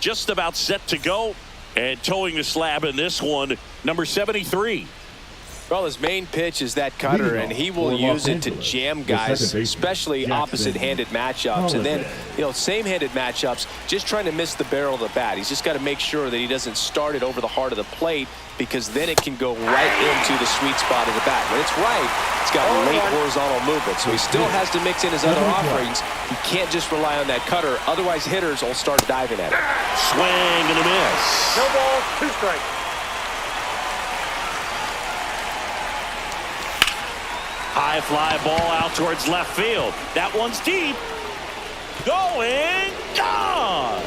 just about set to go. And towing the slab in this one, number 73. Well, his main pitch is that cutter, and he will use it to jam guys, especially opposite-handed matchups. And then, same-handed matchups, just trying to miss the barrel of the bat. He's just got to make sure that he doesn't start it over the heart of the plate, because then it can go right into the sweet spot of the bat. When it's right, it's got late horizontal movement, so he still has to mix in his other offerings. He can't just rely on that cutter, otherwise hitters will start diving at it. Swing and a miss. No ball, 2 strikes. High fly ball out towards left field. That one's deep. Going, gone.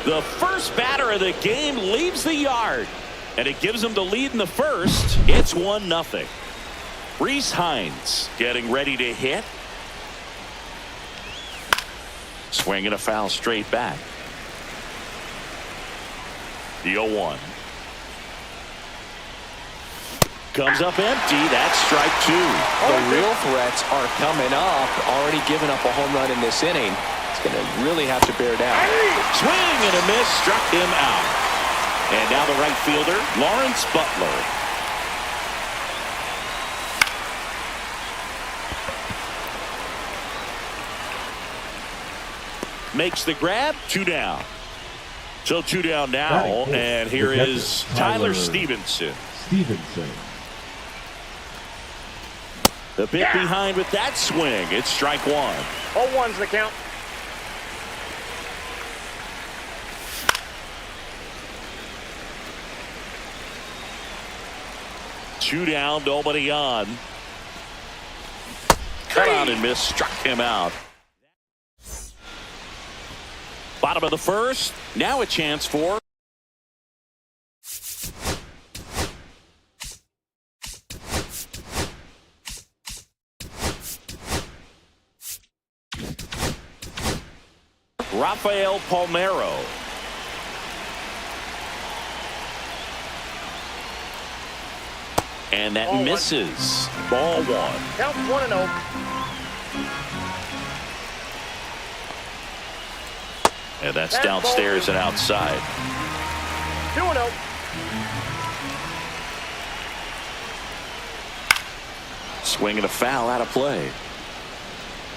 The first batter of the game leaves the yard, and it gives him the lead in the first. It's 1-0. Reese Hines getting ready to hit. Swinging a foul straight back. The 0-1. Comes up empty. That's strike 2. The real threats are coming up. Already giving up a home run in this inning. It's going to really have to bear down. Swing and a miss. Struck him out. And now the right fielder, Lawrence Butler. Makes the grab. 2 down. So 2 down now. And here is Tyler Stevenson. The bit behind with that swing. It's strike 1. 0-1's the count. Two down, nobody on. Cut out and miss, struck him out. Bottom of the first. Now a chance for Rafael Palmeiro. And that misses. Ball 1. Count 1-0. And that's downstairs and outside. 2-0. Swinging a foul out of play.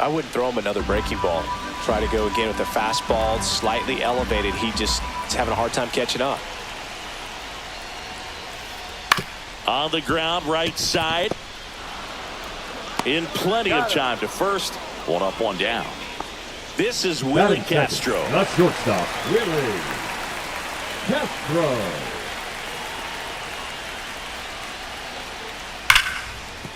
I wouldn't throw him another breaking ball. Try to go again with the fastball, slightly elevated. He just is having a hard time catching up. On the ground, right side. In plenty of time to first. 1 up, 1 down. This is Willie Castro. That's shortstop, Willie Castro.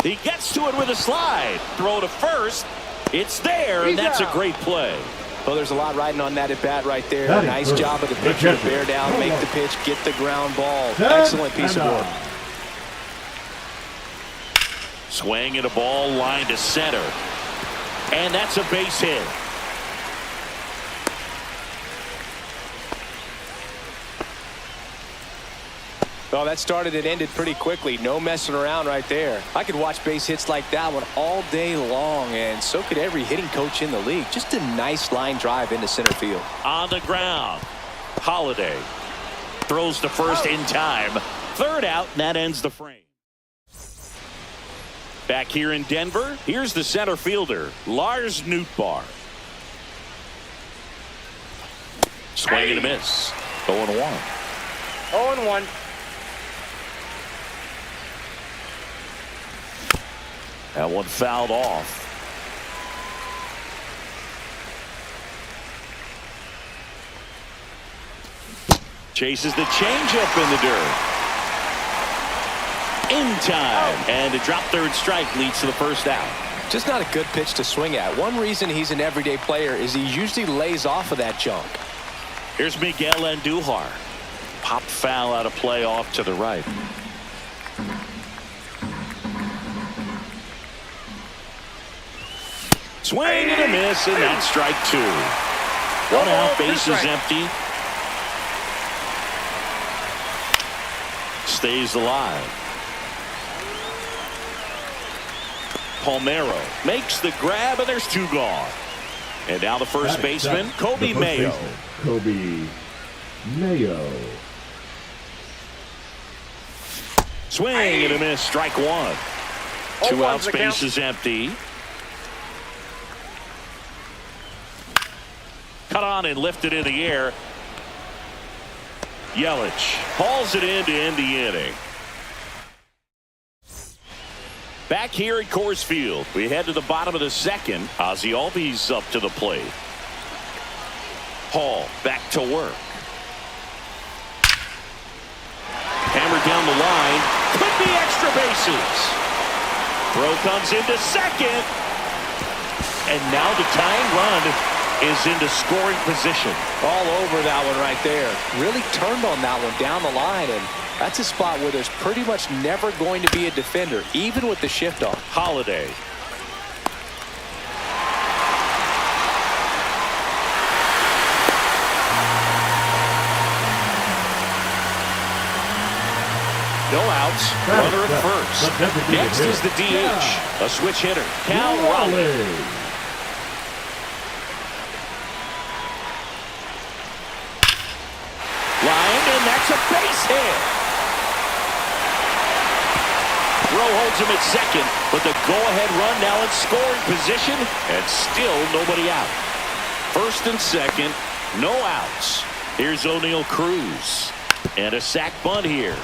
He gets to it with a slide. Throw to first. It's there, and that's a great play. Well, there's a lot riding on that at bat right there. Nice job of the pitcher to bear down, make the pitch, get the ground ball. Excellent piece of work. Swing and a ball line to center. And that's a base hit. Well, that started and ended pretty quickly. No messing around right there. I could watch base hits like that one all day long, and so could every hitting coach in the league. Just a nice line drive into center field. On the ground. Holiday throws to first in time. 3rd out, and that ends the frame. Back here in Denver, here's the center fielder, Lars Nootbaar. Swing and a miss. 0-1. 0-1. That one fouled off. Chases the changeup in the dirt. In time. And a drop 3rd strike leads to the first out. Just not a good pitch to swing at. One reason he's an everyday player is he usually lays off of that junk. Here's Miguel Andujar. Popped foul out of play off to the right. Swing and a miss, and that's strike 2. 1 out, base is empty. Stays alive. Palmeiro makes the grab, and there's 2 gone. And now the first baseman, Kobe Mayo. Mayo. Swing and a miss, strike one. 2 out, space is empty. Cut on and lifted in the air. Yelich hauls it in to end the inning. Back here at Coors Field, we head to the bottom of the second. Ozzie Albies up to the plate. Hall back to work. Hammered down the line. Could be extra bases. Throw comes into second. And now the tying run is into scoring position. All over that one right there. Really turned on that one down the line, and that's a spot where there's pretty much never going to be a defender, even with the shift off. Holiday. No outs. Runner at first. Next is the DH. A switch hitter. Cal Raleigh. Line, and that's a base hit. Rowe holds him at second, but the go-ahead run now in scoring position, and still nobody out. First and second, no outs. Here's O'Neal Cruz. And a sac bunt here.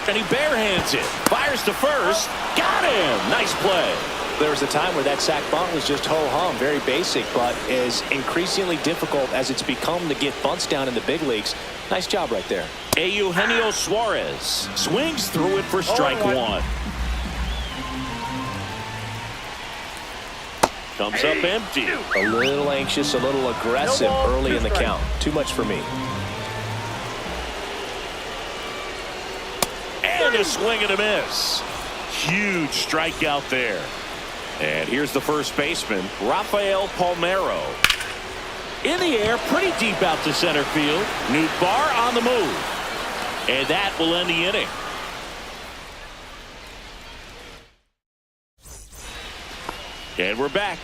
And he barehands it. Fires to first. Got him. Nice play. There was a time where that sac bunt was just ho-hum, very basic, but is increasingly difficult as it's become to get bunts down in the big leagues. Nice job right there. Eugenio Suarez swings through it for strike one. Comes up empty. A little anxious, a little aggressive early in the count. Too much for me. And a swing and a miss. Huge strikeout there. And here's the first baseman, Rafael Palmeiro. In the air, pretty deep out to center field. Nootbaar on the move. And that will end the inning. And we're back.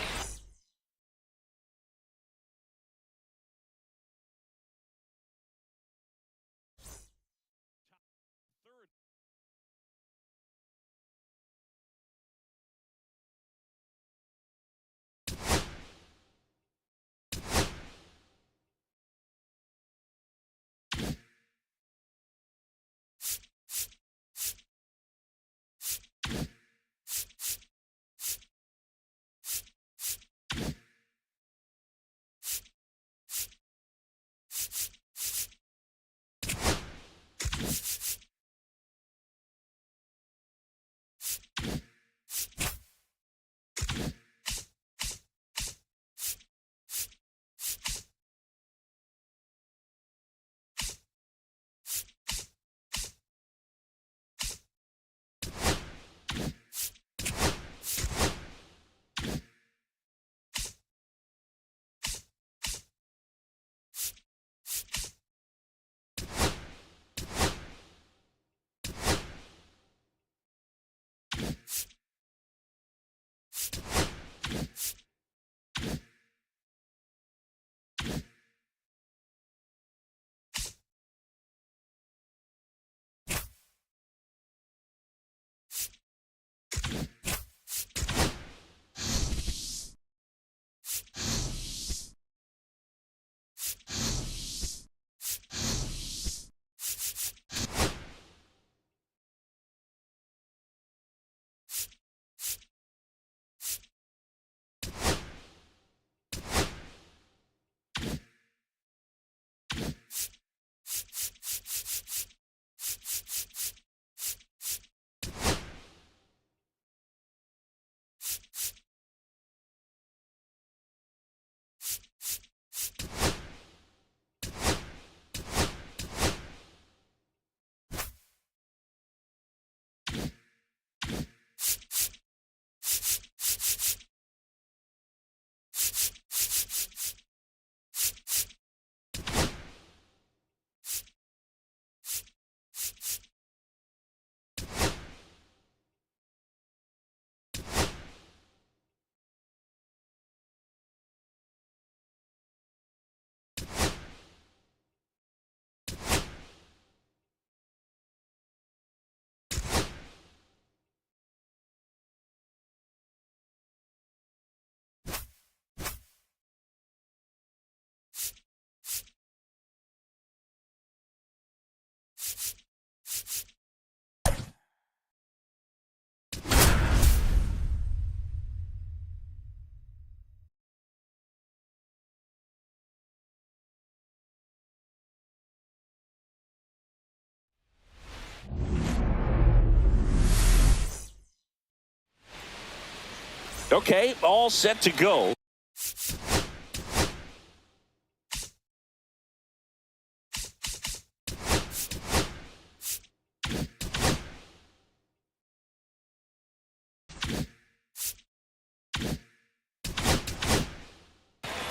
Okay, all set to go.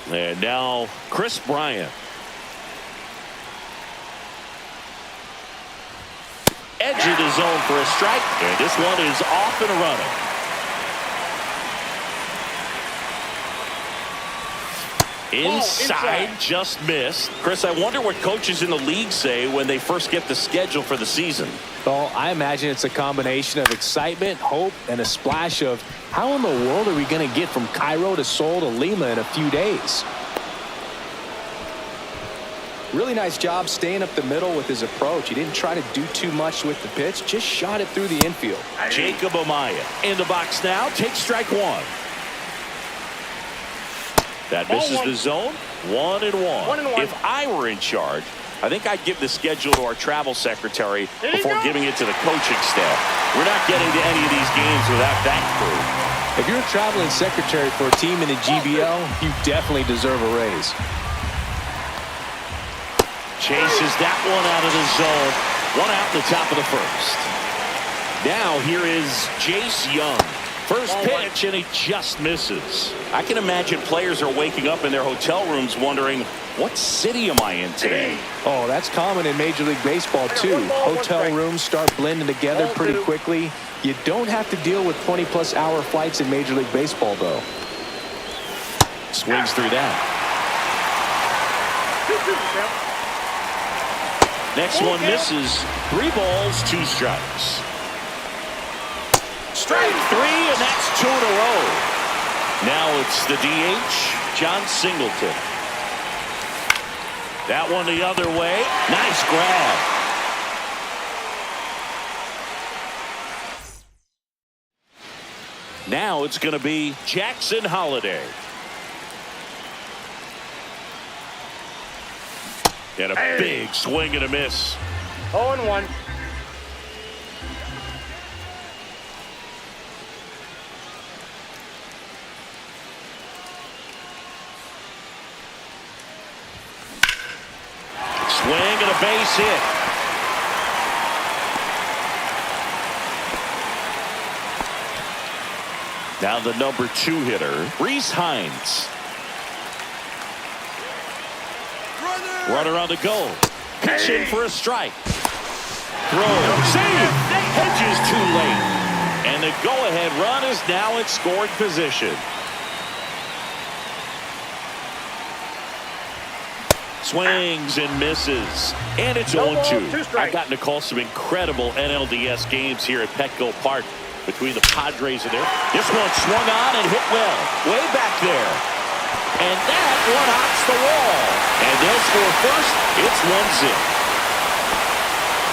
And now Chris Bryant. Edge of the zone for a strike, and this one is off and running. Inside, just missed. Chris, I wonder what coaches in the league say when they first get the schedule for the season. Well, I imagine it's a combination of excitement, hope, and a splash of how in the world are we going to get from Cairo to Seoul to Lima in a few days? Really nice job staying up the middle with his approach. He didn't try to do too much with the pitch, just shot it through the infield. Jacob Amaya in the box now, takes strike one. That misses the zone. 1-1. If I were in charge, I think I'd give the schedule to our travel secretary before giving it to the coaching staff. We're not getting to any of these games without that crew. If you're a traveling secretary for a team in the GBL, you definitely deserve a raise. Chases that one out of the zone. One out in the top of the first. Now here is Jace Young. First pitch, and he just misses. I can imagine players are waking up in their hotel rooms wondering, what city am I in today? Oh, that's common in Major League Baseball, too. Hotel rooms start blending together pretty quickly. You don't have to deal with 20-plus hour flights in Major League Baseball, though. Swings through that. Next one misses. 3 balls, 2 strikes. Strike 3, and that's 2 in a row. Now it's the DH, John Singleton. That one the other way. Nice grab. Now it's going to be Jackson Holliday. And a big swing and a miss. 0-1. Swing and a base hit. Now the number 2 hitter, Reese Hines. Runner on the go. Pitch in for a strike. Throw. Save. Hedges too late. And the go-ahead run is now in scoring position. Swings and misses. And it's 0-2. I've gotten to call some incredible NLDS games here at Petco Park between the Padres and there. This one swung on and hit well. Way back there. And that one hops the wall. And they'll score first. It's 1-0.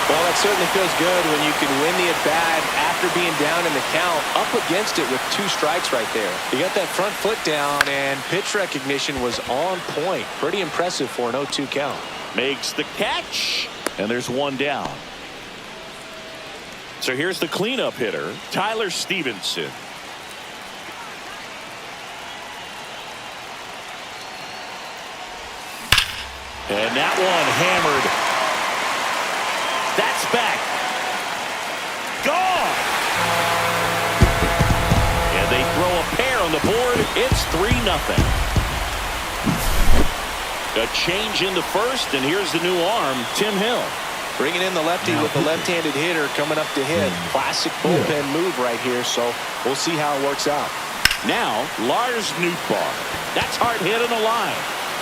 Well, that certainly feels good when you can win the at-bat after being down in the count, up against it with 2 strikes right there. You got that front foot down, and pitch recognition was on point. Pretty impressive for an 0-2 count. Makes the catch, and there's 1 down. So here's the cleanup hitter, Tyler Stevenson. And that one hammered. That's back. Gone. And they throw a pair on the board. It's 3-0. A change in the first, and here's the new arm, Tim Hill. Bringing in the lefty with the left-handed hitter coming up to hit. Classic bullpen move right here, so we'll see how it works out. Now, Lars Nootbaar. That's hard hit on the line.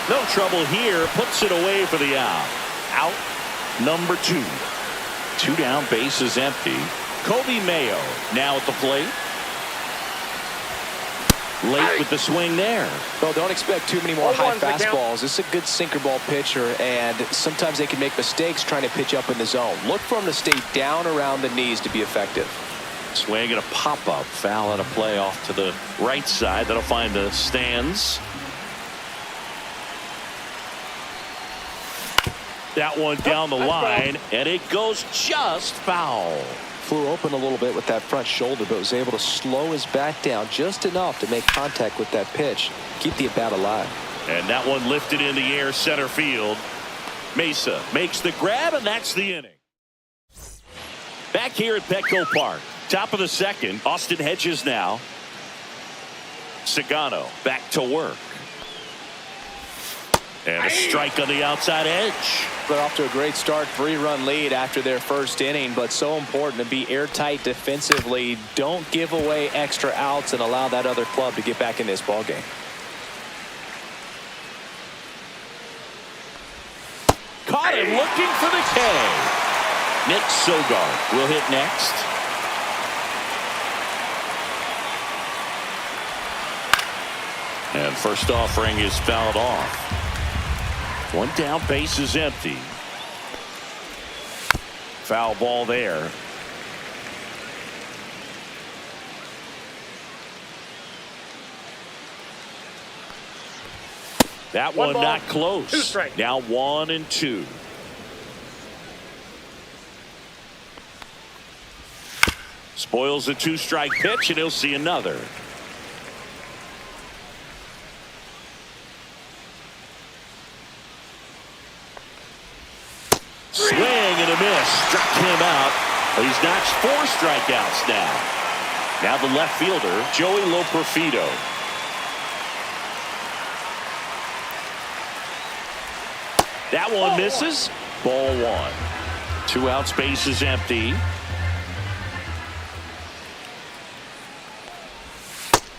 No trouble here. Puts it away for the out. Out number 2. 2 down, base is empty. Kobe Mayo now at the plate. Late with the swing there. Well, don't expect too many more high fastballs. This is a good sinker ball pitcher, and sometimes they can make mistakes trying to pitch up in the zone. Look for him to stay down around the knees to be effective. Swing and a pop-up. Foul and a play off to the right side. That'll find the stands. That one down the line, and it goes just foul. flew open a little bit with that front shoulder, but was able to slow his bat down just enough to make contact with that pitch, keep the at-bat alive. And that one lifted in the air center field. Mesa makes the grab, and that's the inning. Back here at Petco Park, top of the second, Austin Hedges now. Sagano back to work. And a strike on the outside edge. They're off to a great start, 3-run lead after their first inning, but so important to be airtight defensively. Don't give away extra outs and allow that other club to get back in this ball game. Caught him looking for the K. Nick Sogard will hit next. And first offering is fouled off. One down, base is empty. Foul ball there. That one ball, not close. 2 strikes. Now 1-2. Spoils a 2-strike pitch, and he'll see another. Swing and a miss. Struck him out. He's notched 4 strikeouts now. Now the left fielder, Joey Loperfido. That one misses. Ball 1. 2 outs, base is empty.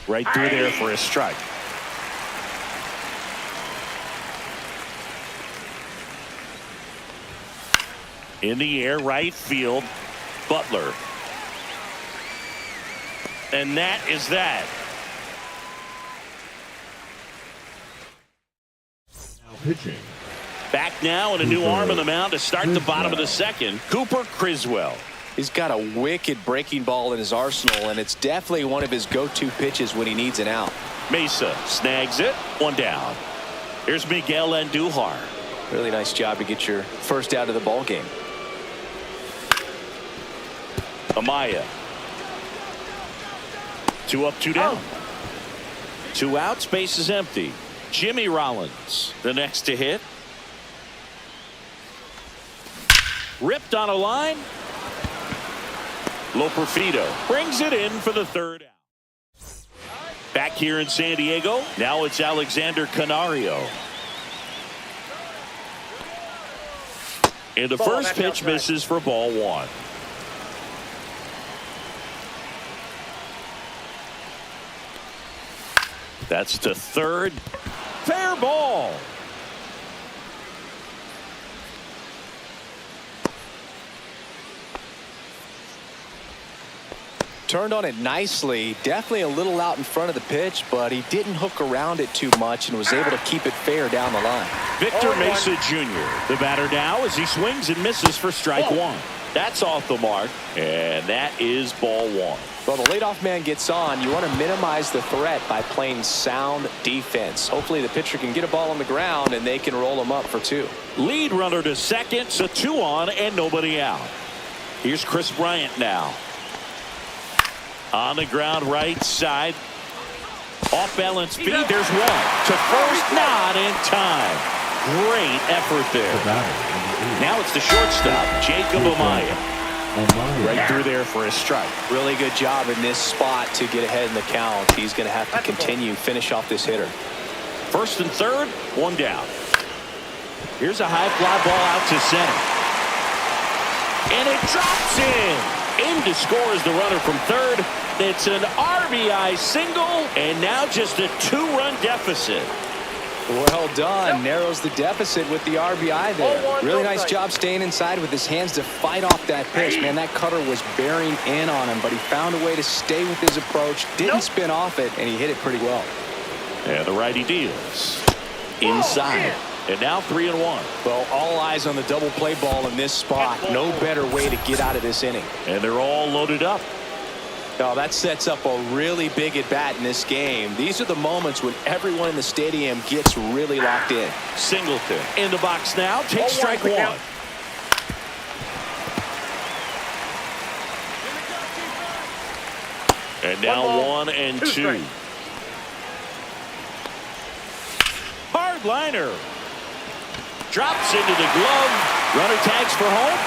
Right through there for a strike. In the air, right field, Butler. And that is that. Now pitching. Back now and a new arm on the mound to start the bottom of the second. Cooper Criswell. He's got a wicked breaking ball in his arsenal, and it's definitely one of his go-to pitches when he needs an out. Mesa snags it. 1 down. Here's Miguel Andujar. Really nice job to get your first out of the ball game. Amaya. 2 up, 2 down. 2 outs, base is empty. Jimmy Rollins, the next to hit. Ripped on a line. Loperfido brings it in for the 3rd out. Back here in San Diego, now it's Alexander Canario. And the first pitch misses for ball 1. That's to third. Fair ball. Turned on it nicely. Definitely a little out in front of the pitch, but he didn't hook around it too much and was able to keep it fair down the line. Victor Mesa Jr. The batter now as he swings and misses for strike 1. That's off the mark, and that is ball 1. Well, the leadoff man gets on. You want to minimize the threat by playing sound defense. Hopefully the pitcher can get a ball on the ground and they can roll him up for 2. Lead runner to second, so 2 on and nobody out. Here's Chris Bryant now. On the ground, right side. Off balance speed. There's one. To first, not in time. Great effort there. Now it's the shortstop, Jacob Amaya. Right through there for a strike. Really good job in this spot to get ahead in the count. He's going to have to continue, finish off this hitter. First and third, 1 down. Here's a high fly ball out to center. And it drops in. In to score is the runner from third. It's an RBI single, and now just a 2-run deficit. Well done. Narrows the deficit with the RBI there. Really nice job staying inside with his hands to fight off that pitch. Man, that cutter was bearing in on him, but he found a way to stay with his approach, didn't spin off it, and he hit it pretty well. And the righty deals. Inside. And now 3-1. Well, all eyes on the double play ball in this spot. No better way to get out of this inning. And they're all loaded up. Oh, that sets up a really big at-bat in this game. These are the moments when everyone in the stadium gets really locked in. Singleton in the box now. Takes strike 1. And now 1-2. Hard liner. Drops into the glove. Runner tags for home.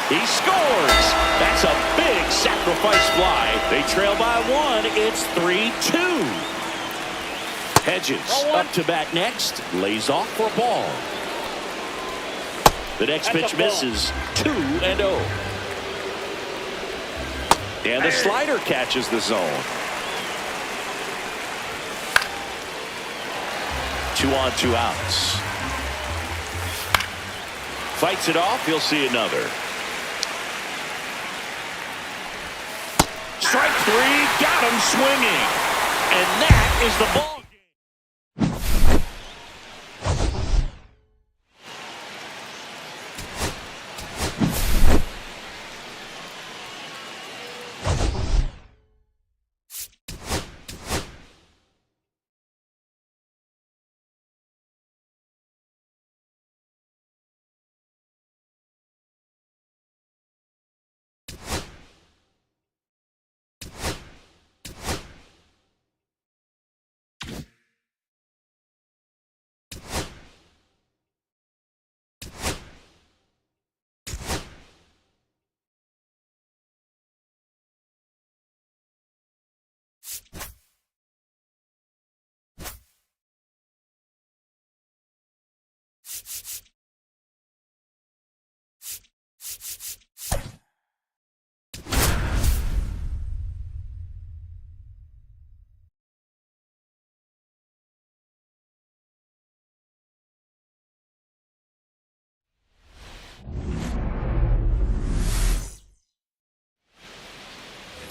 He scores. That's a big sacrifice fly. They trail by 1. It's 3-2. Hedges up to bat next. Lays off for a ball. The next pitch misses. 2-0. And the slider catches the zone. 2 on, 2 outs. Fights it off. He'll see another. Strike 3. Got him swinging. And that is the ball.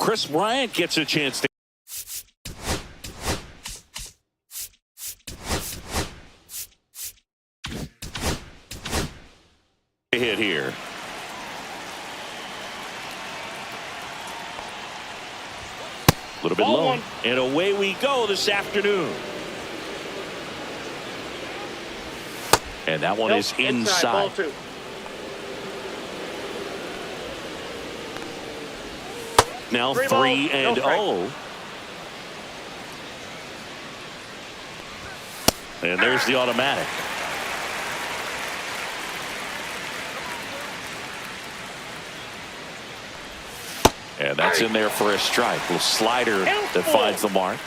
Chris Bryant gets a chance to hit here. A little bit low. And away we go this afternoon. And that one is inside. Now 3-0. And there's the automatic. And that's in there for a strike. Little slider that finds the mark.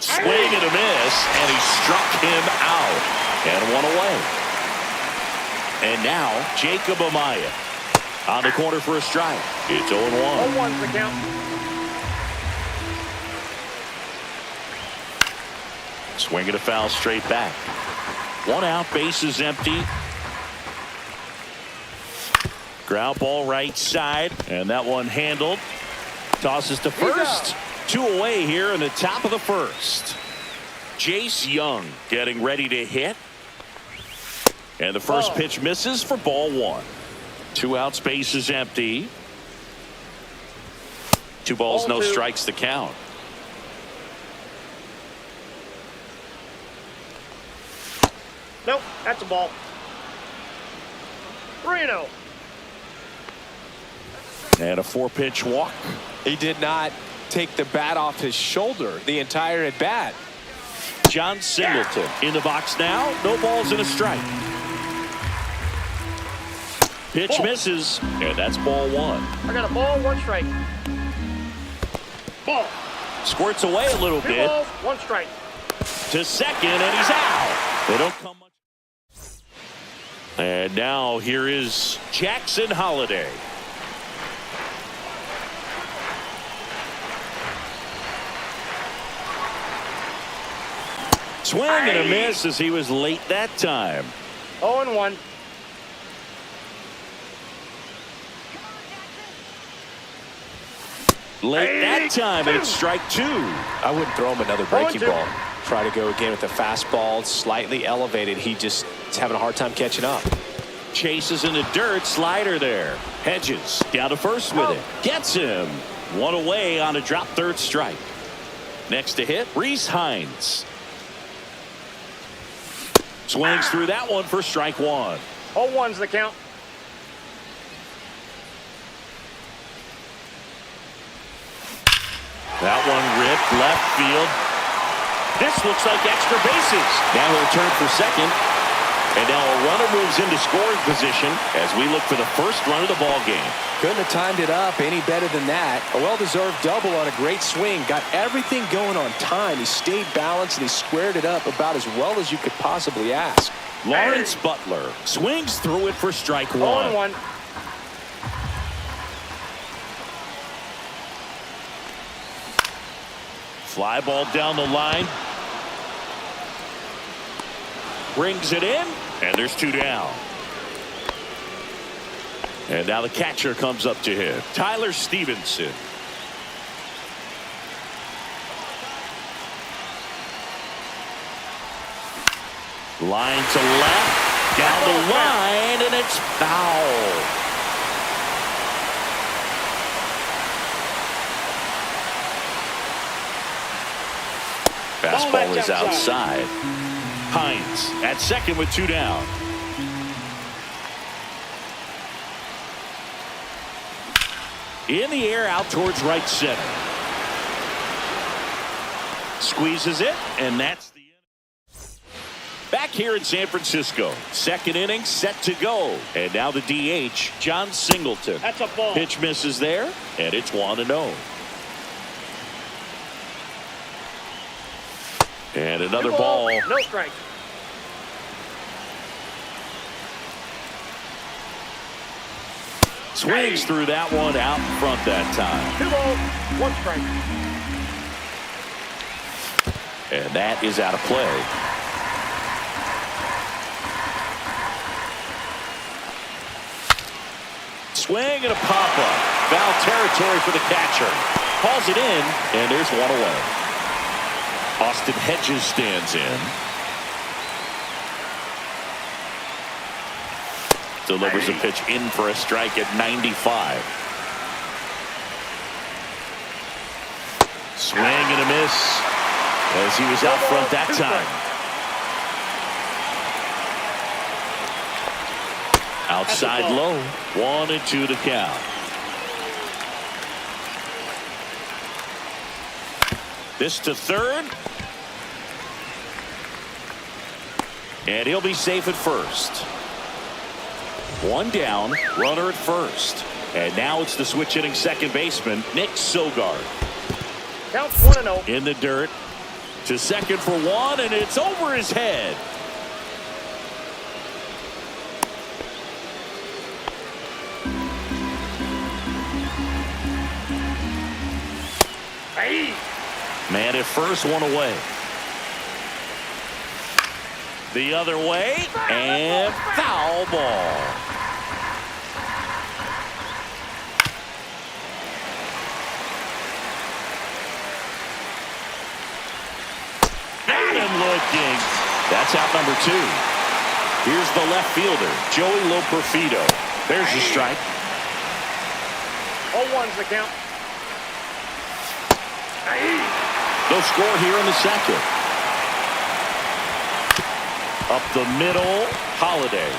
Swing and a miss, and he struck him out. And one away. And now, Jacob Amaya on the corner for a strike. It's 0-1. 0-1's the count. Swinging a foul straight back. 1 out, bases empty. Ground ball right side, and that one handled. Tosses to first. 2 away here in the top of the first. Jace Young getting ready to hit. And the first pitch misses for ball 1. 2 outs, bases empty. 2 balls, no strikes to count. Nope, that's a ball. 3-0. And a 4-pitch walk. He did not take the bat off his shoulder the entire at bat. John Singleton in the box now. No balls and a strike. Pitch misses, and that's ball 1. I got a ball, 1 strike. Ball. Squirts away a little 2 bit. balls, 1 strike. To second, and he's out. They don't come much. And now here is Jackson Holliday. Swing and a miss as he was late that time. 0-1. Late that time, and it's strike 2. I wouldn't throw him another breaking ball. Try to go again with the fastball, slightly elevated. He just is having a hard time catching up. Chases in the dirt, slider there. Hedges down to first with it. Gets him. 1 away on a drop third strike. Next to hit, Reese Hines. Swings through that one for strike 1. 0-1's the count. That one ripped left field. This looks like extra bases. Now he'll turn for second. And now a runner moves into scoring position as we look for the first run of the ball game. Couldn't have timed it up any better than that. A well-deserved double on a great swing. Got everything going on time. He stayed balanced and he squared it up about as well as you could possibly ask. Lawrence Butler swings through it for strike one. 0-1. Fly ball down the line. Brings it in, and there's 2 down. And now the catcher comes up to him, Tyler Stevenson. Line to left, down the line, and it's foul. Fastball is outside. Hines at second with 2 down. In the air out towards right center. Squeezes it, and that's the inning. Back here in San Francisco. Second inning set to go. And now the DH, John Singleton. That's a ball. Pitch misses there, and it's 1-0. And another ball. No strike. Swings through that one out in front that time. 2 balls, 1 strike. And that is out of play. Swing and a pop-up. Foul territory for the catcher. Calls it in, and there's 1 away. Austin Hedges stands in. Delivers a pitch in for a strike at 95. Swing and a miss as he was out front that time. Outside low. 1-2 to count. This to third. And he'll be safe at first. 1 down, runner at first. And now it's the switch hitting second baseman, Nick Sogard. Count 1-0. In the dirt. To second for 1, and it's over his head. Hey. Man at first, 1 away. The other way, and foul ball. Got him looking. That's out number 2. Here's the left fielder, Joey Loperfido. There's the strike. 0-1's the count. No score here in the second. Up the middle, Holiday.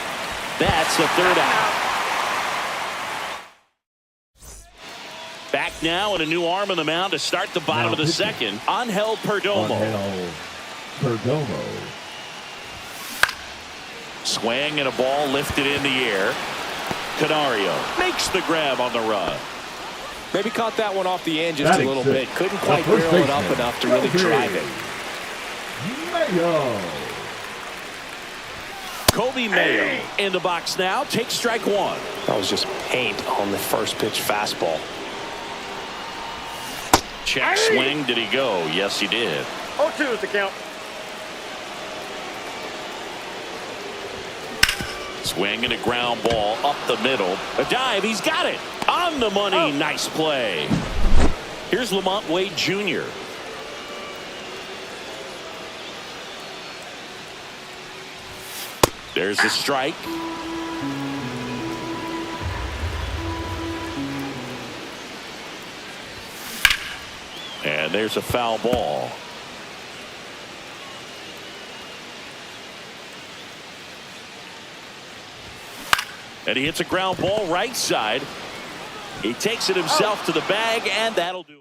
That's the 3rd out. Back now and a new arm on the mound to start the bottom of the second. Angel Perdomo. Swing and a ball lifted in the air. Canario makes the grab on the run. Maybe caught that one off the end just a little bit. Couldn't quite barrel it up enough to really drive it. Mayo. Kobe Mayo in the box now. Takes strike 1. That was just paint on the first pitch fastball. Check swing. Did he go? Yes, he did. 0-2 is the count. Swing and a ground ball up the middle. A dive. He's got it. On the money. Nice play. Here's Lamont Wade Jr. There's a strike. And there's a foul ball. And he hits a ground ball right side. He takes it himself to the bag, and that'll do it.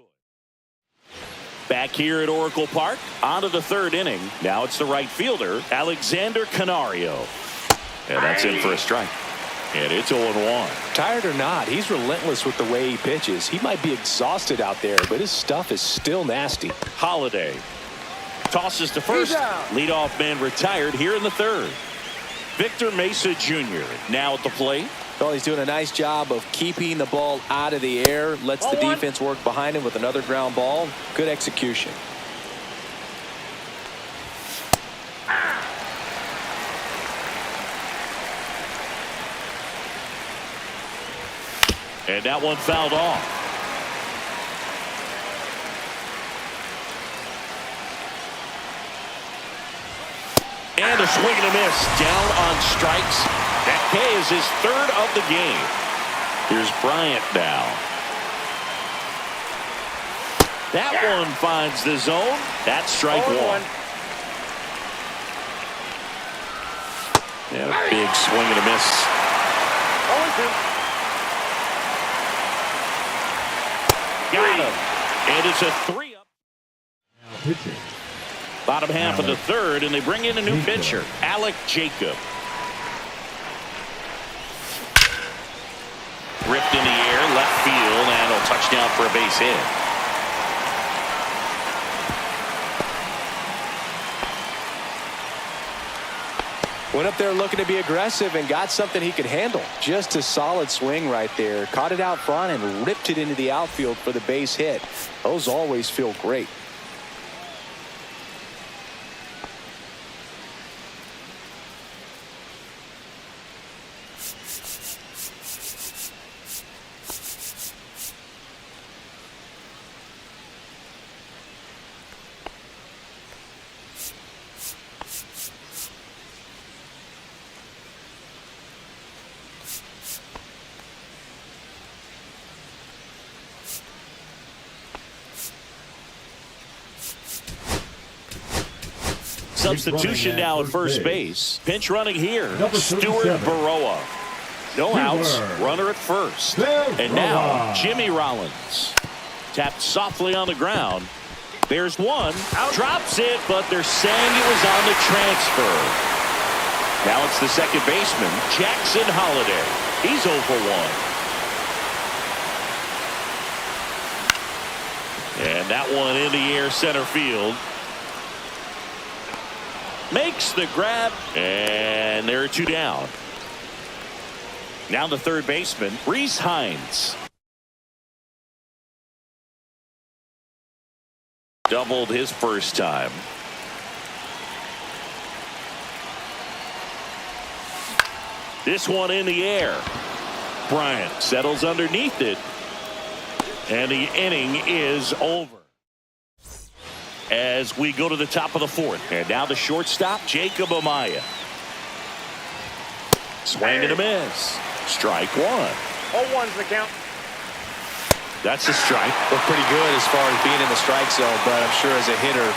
Back here at Oracle Park, on to the third inning. Now it's the right fielder, Alexander Canario. And that's in for a strike. And it's 0-1. Tired or not, he's relentless with the way he pitches. He might be exhausted out there, but his stuff is still nasty. Holiday tosses to first. Leadoff man retired here in the third. Victor Mesa Jr. now at the plate. Well, he's doing a nice job of keeping the ball out of the air. Lets the defense work behind him with another ground ball. Good execution. And that one fouled off. And a swing and a miss. Down on strikes. That K is his third of the game. Here's Bryant now. That one finds the zone. That's strike one. And a big swing and a miss. 0-2. Got him. And it's a 3-up. Pitching. Bottom half of the third, and they bring in a new pitcher, Alec Jacob. Ripped in the air, left field, and a touchdown for a base hit. Went up there looking to be aggressive and got something he could handle. Just a solid swing right there. Caught it out front and ripped it into the outfield for the base hit. Those always feel great. Substitution now at first base. Pinch running here, Stuart Baroa. No outs, runner at first. And now Jimmy Rollins. Tapped softly on the ground. There's one. Drops it, but they're saying it was on the transfer. Now it's the second baseman, Jackson Holiday. He's 0 for 1. And that one in the air center field. Makes the grab, and there are 2 down. Now the third baseman, Reese Hines. Doubled his first time. This one in the air. Bryant settles underneath it, and the inning is over. As we go to the top of the fourth. And now the shortstop, Jacob Amaya. Swing and a miss. Strike one. 0-1's the count. That's a strike. Looked pretty good as far as being in the strike zone, but I'm sure as a hitter,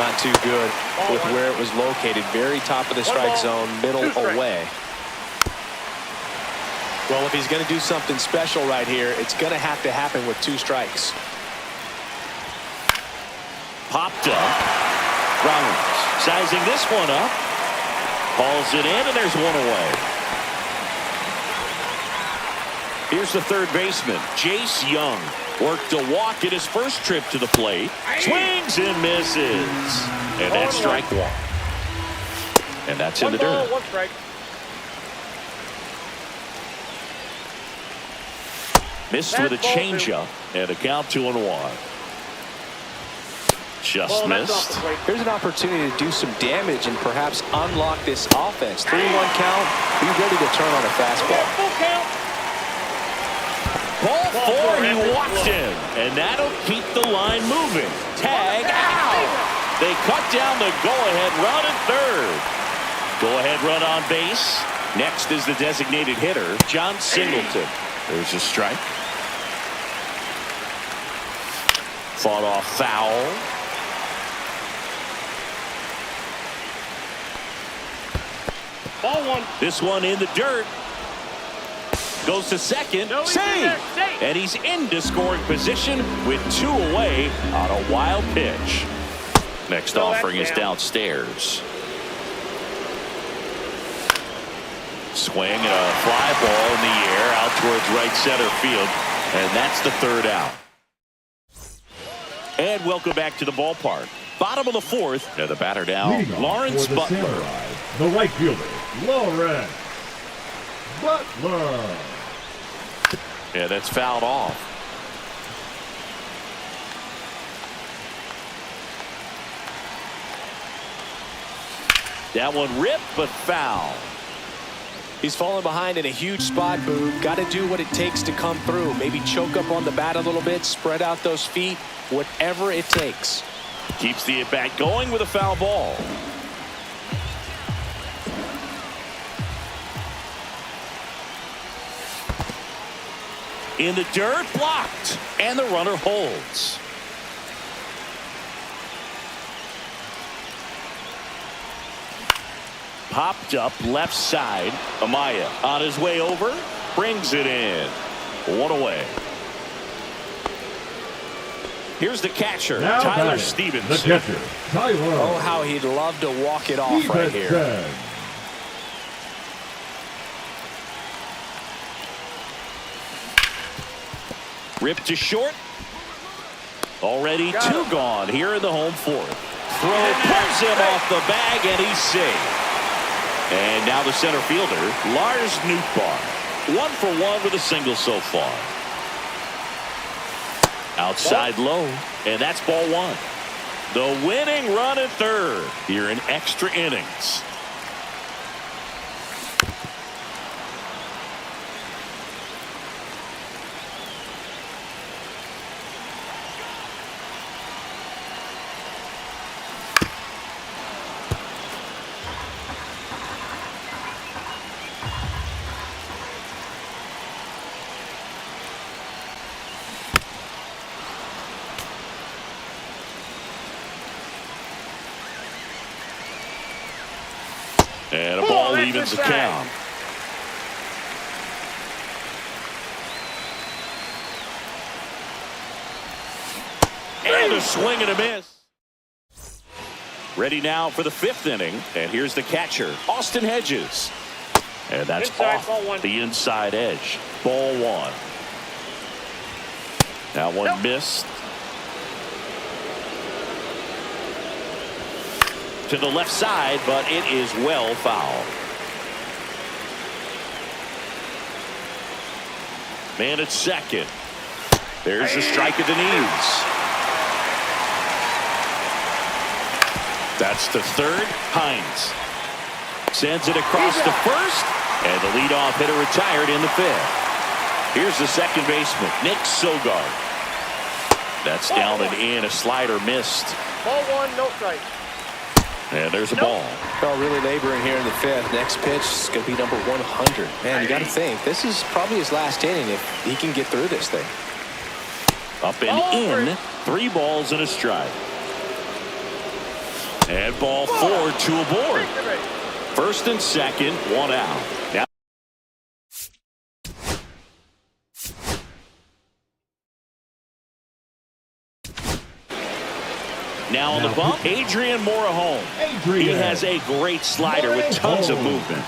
not too good with where it was located. Very top of the strike zone, middle away. Well, if he's going to do something special right here, it's going to have to happen with 2 strikes. Popped up. Rollins sizing this one up. Hauls it in, and there's one away. Here's the third baseman, Jace Young. Worked a walk at his first trip to the plate. Swings and misses. And that's strike one. And that's in the dirt. 1 strike. Missed with a changeup, and a count 2-1. Just missed. Here's an opportunity to do some damage and perhaps unlock this offense. 3-1 count. Be ready to turn on a fastball. Full count. Ball 4, he walked in, and that'll keep the line moving. Tag out. They cut down the go-ahead run at third. Go-ahead run on base. Next is the designated hitter, John Singleton. There's a strike. Fought off foul. Ball 1. This one in the dirt. Goes to second. No, he's Save. there. Safe. And he's into scoring position with 2 away on a wild pitch. Next No, offering is that's down. downstairs. Swing and a fly ball in the air out towards right center field. And that's the 3rd out. And welcome back to the ballpark. Bottom of the 4th. And the batter now, Leading off Lawrence for the Butler. Samurai, the right fielder, Lawrence Butler. Yeah, that's fouled off. That one ripped, but foul. He's falling behind in a huge spot, Boog. Got to do what it takes to come through. Maybe choke up on the bat a little bit, spread out those feet, whatever it takes. Keeps the at-bat going with a foul ball. In the dirt, blocked, and the runner holds. Popped up left side. Amaya on his way over, brings it in. 1 away. Here's the catcher, Now Tyler batting, Stevens. the catcher, Tyler. Oh, how he'd love to walk it off right here. Stevenson. Ripped to short. Already 2 gone here in the home 4th. Throw pulls him off the bag, and he's safe. And now the center fielder, Lars Nootbaar. 1 for 1 with a single so far. Outside low, and that's ball 1. The winning run at 3rd here in extra innings. And a ball evens the count. And a swing and a miss. Ready now for the 5th inning. And here's the catcher, Austin Hedges. And that's Inside, off ball 1. the inside edge. Ball 1. Now one missed. To the left side, but it is well fouled. Man at second. There's a strike at the knees. That's to 3rd. Hines sends it across to 1st, and the leadoff hitter retired in the 5th. Here's the second baseman, Nick Sogard. That's down and in. A slider missed. Ball 1, no strike. And there's a ball. Well, really laboring here in the 5th. Next pitch is going to be number 100. Man, you got to think this is probably his last inning if he can get through this thing. Up and in. 3 balls and a strike. And ball 4, 2 aboard. 1st and 2nd, 1 out. Now on the bump, Adrian Morejon. He has a great slider with tons of movement.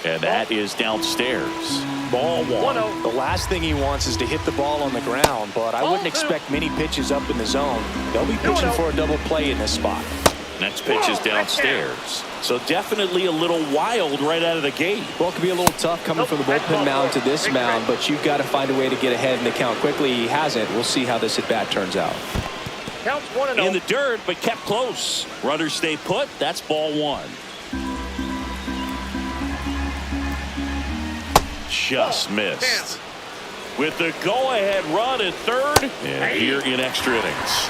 And that is downstairs. Ball 1. The last thing he wants is to hit the ball on the ground, but I wouldn't expect many pitches up in the zone. They'll be pitching for a double play in this spot. Next pitch is downstairs. So definitely a little wild right out of the gate. Well, it could be a little tough coming from the bullpen mound to this mound, but you've got to find a way to get ahead in the count quickly. He hasn't. We'll see how this at-bat turns out. Counts 1-0. In the dirt, but kept close. Runners stay put. That's ball 1. Just missed. With the go-ahead run at 3rd, and here in extra innings.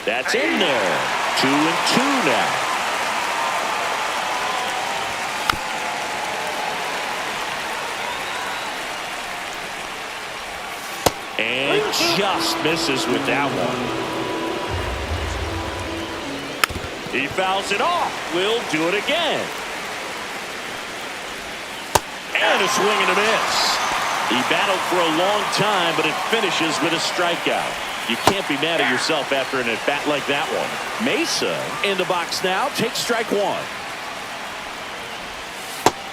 That's in there. 2-2 now. And just misses with that one. He fouls it off. We'll do it again. And a swing and a miss. He battled for a long time, but it finishes with a strikeout. You can't be mad at yourself after an at-bat like that one. Mesa in the box now. Takes strike one.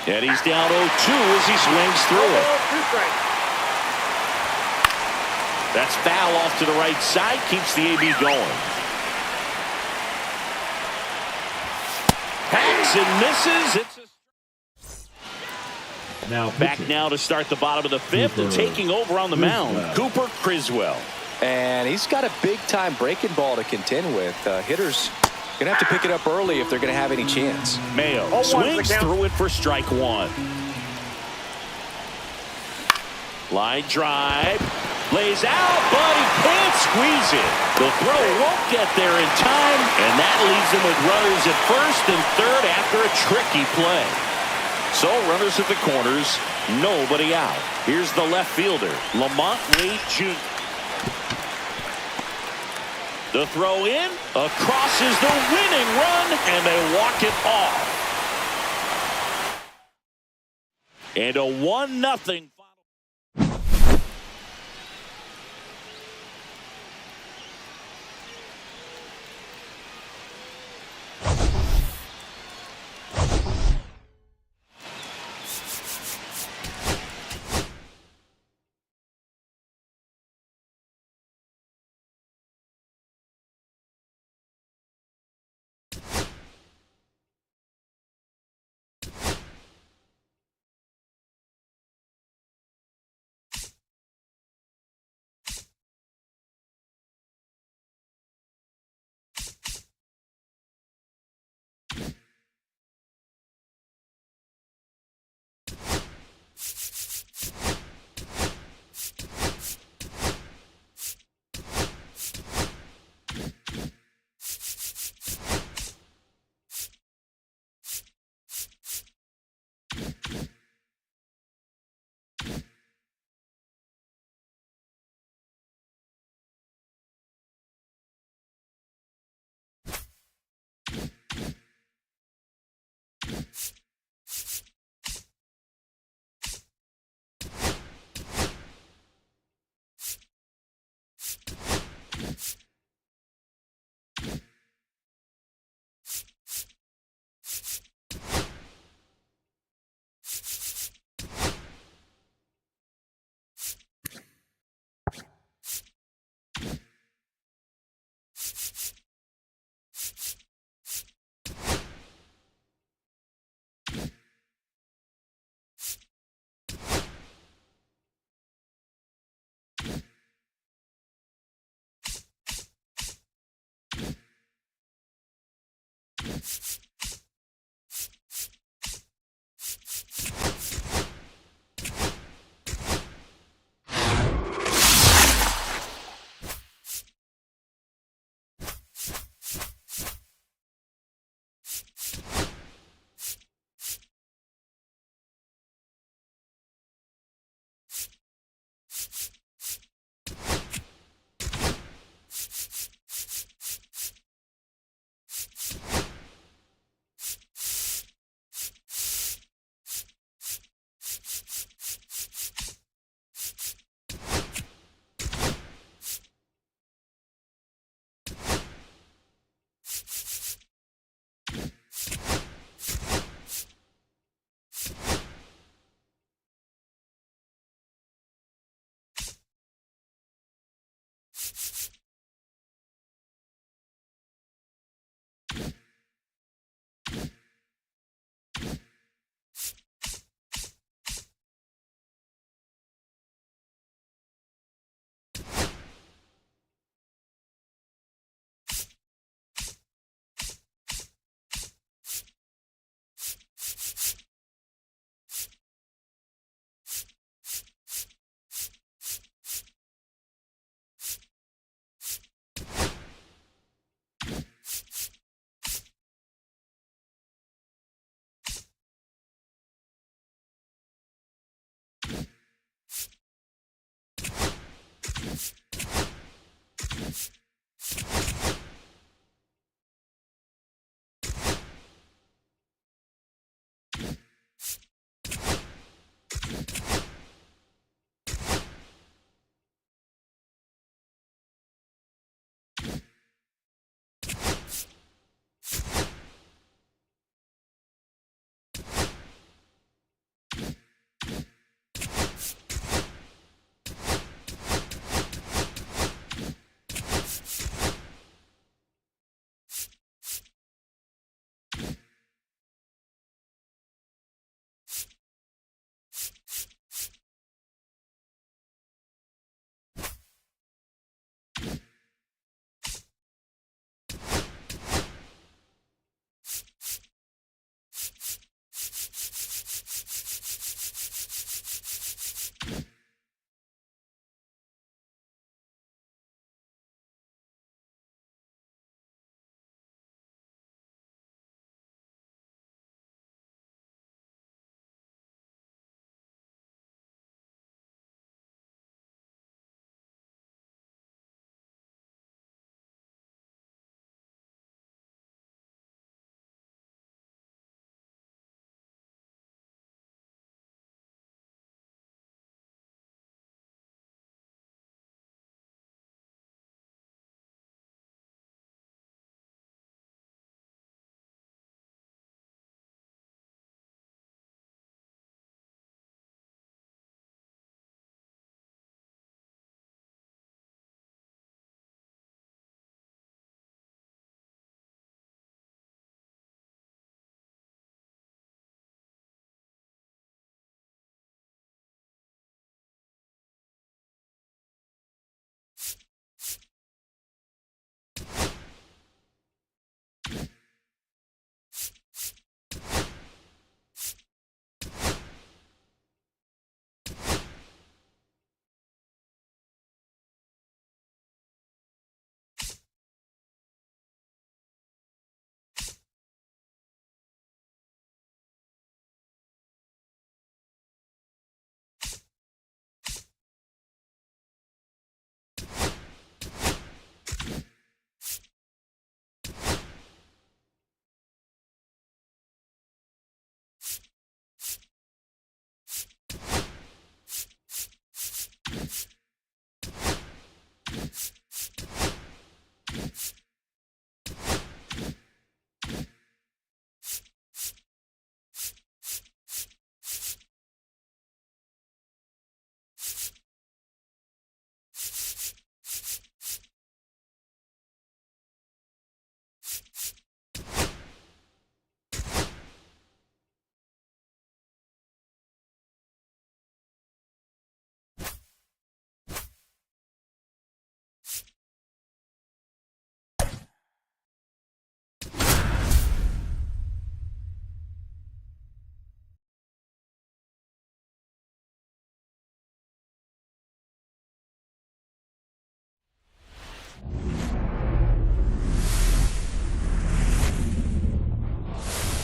And he's down 0-2 as he swings through it. That's foul off to the right side. Keeps the AB going. Hacks and misses. It's Now back now to start the bottom of the fifth and taking over on the mound. Cooper Criswell. And he's got a big-time breaking ball to contend with. Hitters going to have to pick it up early if they're going to have any chance. Mayo swings through it for strike one. Line drive. Lays out, but he can't squeeze it. The throw won't get there in time, and that leaves him with runners at first and third after a tricky play. So runners at the corners, nobody out. Here's the left fielder, Lamont Wade Jr. The throw in, across is the winning run, and they walk it off. And a 1-0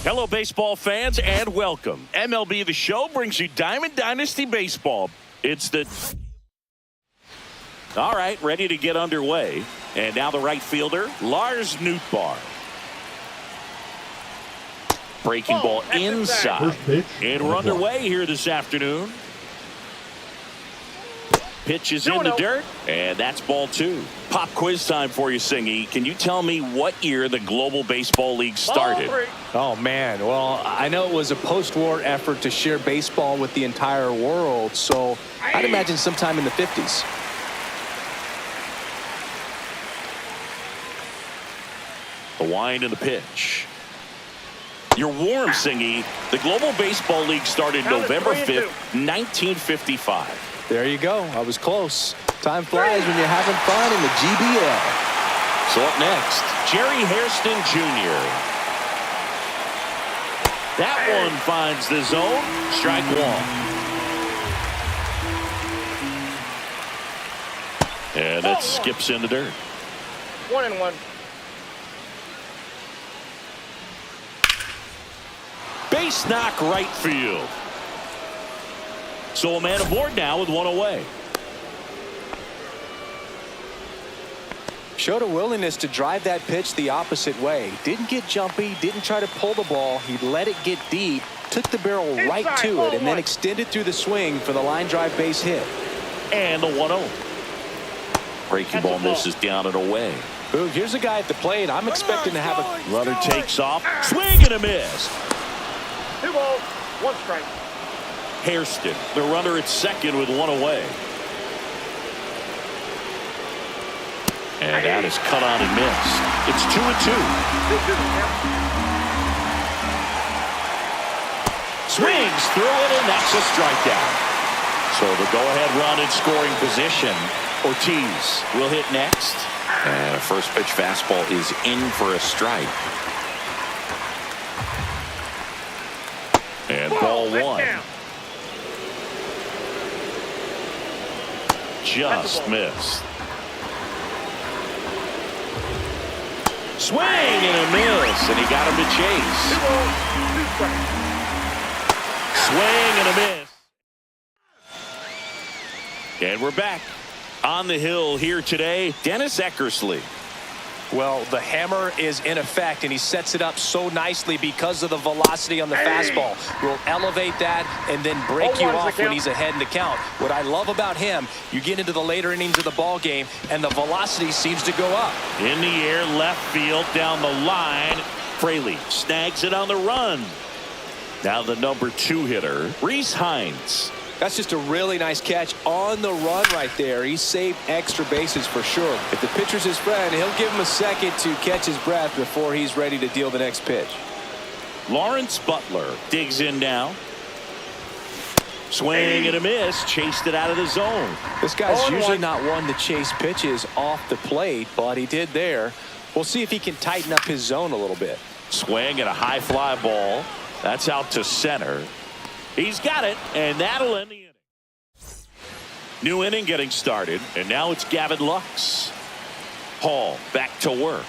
Hello, baseball fans, and welcome. MLB The Show brings you Diamond Dynasty Baseball. It's the... All right, ready to get underway. And now the right fielder, Lars Nootbaar. Breaking ball inside. And we're underway here this afternoon. Pitch is in the dirt, and that's ball 2. Pop quiz time for you, Singy. Can you tell me what year the Global Baseball League started? Oh, man. Well, I know it was a post-war effort to share baseball with the entire world, so I'd imagine sometime in the 50s. The wind and the pitch. You're warm, Singy. The Global Baseball League started November 5th, 1955. There you go. I was close. Time flies when you're having fun in the GBL. So up next, Jerry Hairston Jr. That one finds the zone. Strike 1. And it skips in the dirt. 1-1. Base knock right field. So a man aboard now with one away. Showed a willingness to drive that pitch the opposite way. Didn't get jumpy, didn't try to pull the ball. He let it get deep, took the barrel right to it, and then extended through the swing for the line drive base hit. And the 1-0. Breaking ball misses down and away. Ooh, here's a guy at the plate. I'm expecting to have a... Runner takes off. Swing and a miss. 2 balls, 1 strike. Hairston, the runner at second with one away. And that is cut on and missed. It's 2-2. Swings through it, and that's a strikeout. So the go-ahead run in scoring position. Ortiz will hit next. And a first pitch fastball is in for a strike. And ball 1. Just missed. Swing and a miss, and he got him to chase. Swing and a miss. And we're back on the hill here today. Dennis Eckersley. Well, the hammer is in effect, and he sets it up so nicely because of the velocity on the fastball. Will elevate that and then break you off when he's ahead in the count. What I love about him, you get into the later innings of the ball game, and the velocity seems to go up. In the air, left field, down the line. Fraley snags it on the run. Now the number 2 hitter, Rhys Hines. That's just a really nice catch on the run right there. He saved extra bases for sure. If the pitcher's his friend, he'll give him a second to catch his breath before he's ready to deal the next pitch. Lawrence Butler digs in now. Swing and a miss. Chased it out of the zone. This guy's usually not one to chase pitches off the plate, but he did there. We'll see if he can tighten up his zone a little bit. Swing and a high fly ball. That's out to center. He's got it, and that'll end the inning. New inning getting started, and now it's Gavin Lux. Hall back to work.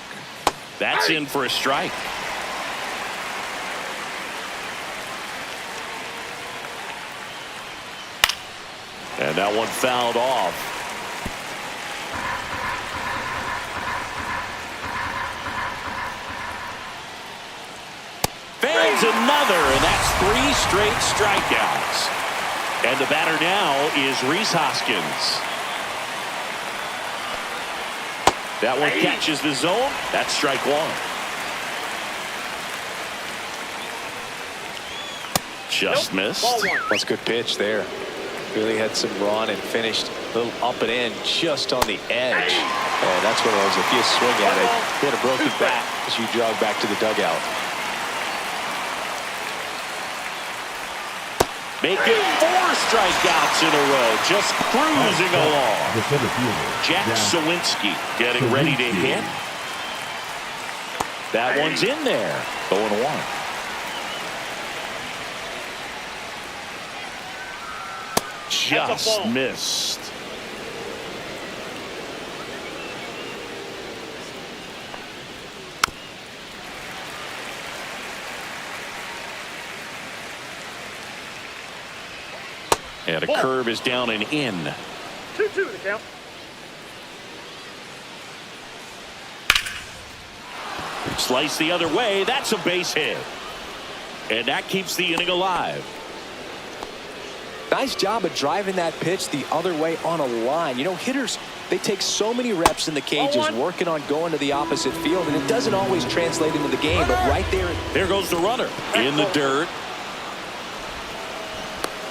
That's in for a strike. And that one fouled off. Fans another, and that's 3 straight strikeouts. And the batter now is Rhys Hoskins. That one catches the zone. That's strike 1. Just missed. That's a good pitch there. Really had some run and finished a little up and in just on the edge. And that's one of those, if you swing at it, hit a broken bat as you jog back to the dugout. Making 4 strikeouts in a row, just cruising along. Jack Sawinski getting ready to hit. That one's in there. 0-1. Just missed. And a curve is down and in. 2-2 the count. Slice the other way. That's a base hit. And that keeps the inning alive. Nice job of driving that pitch the other way on a line. You know, hitters, they take so many reps in the cages working on going to the opposite field, and it doesn't always translate into the game, but right there. There goes the runner in the dirt.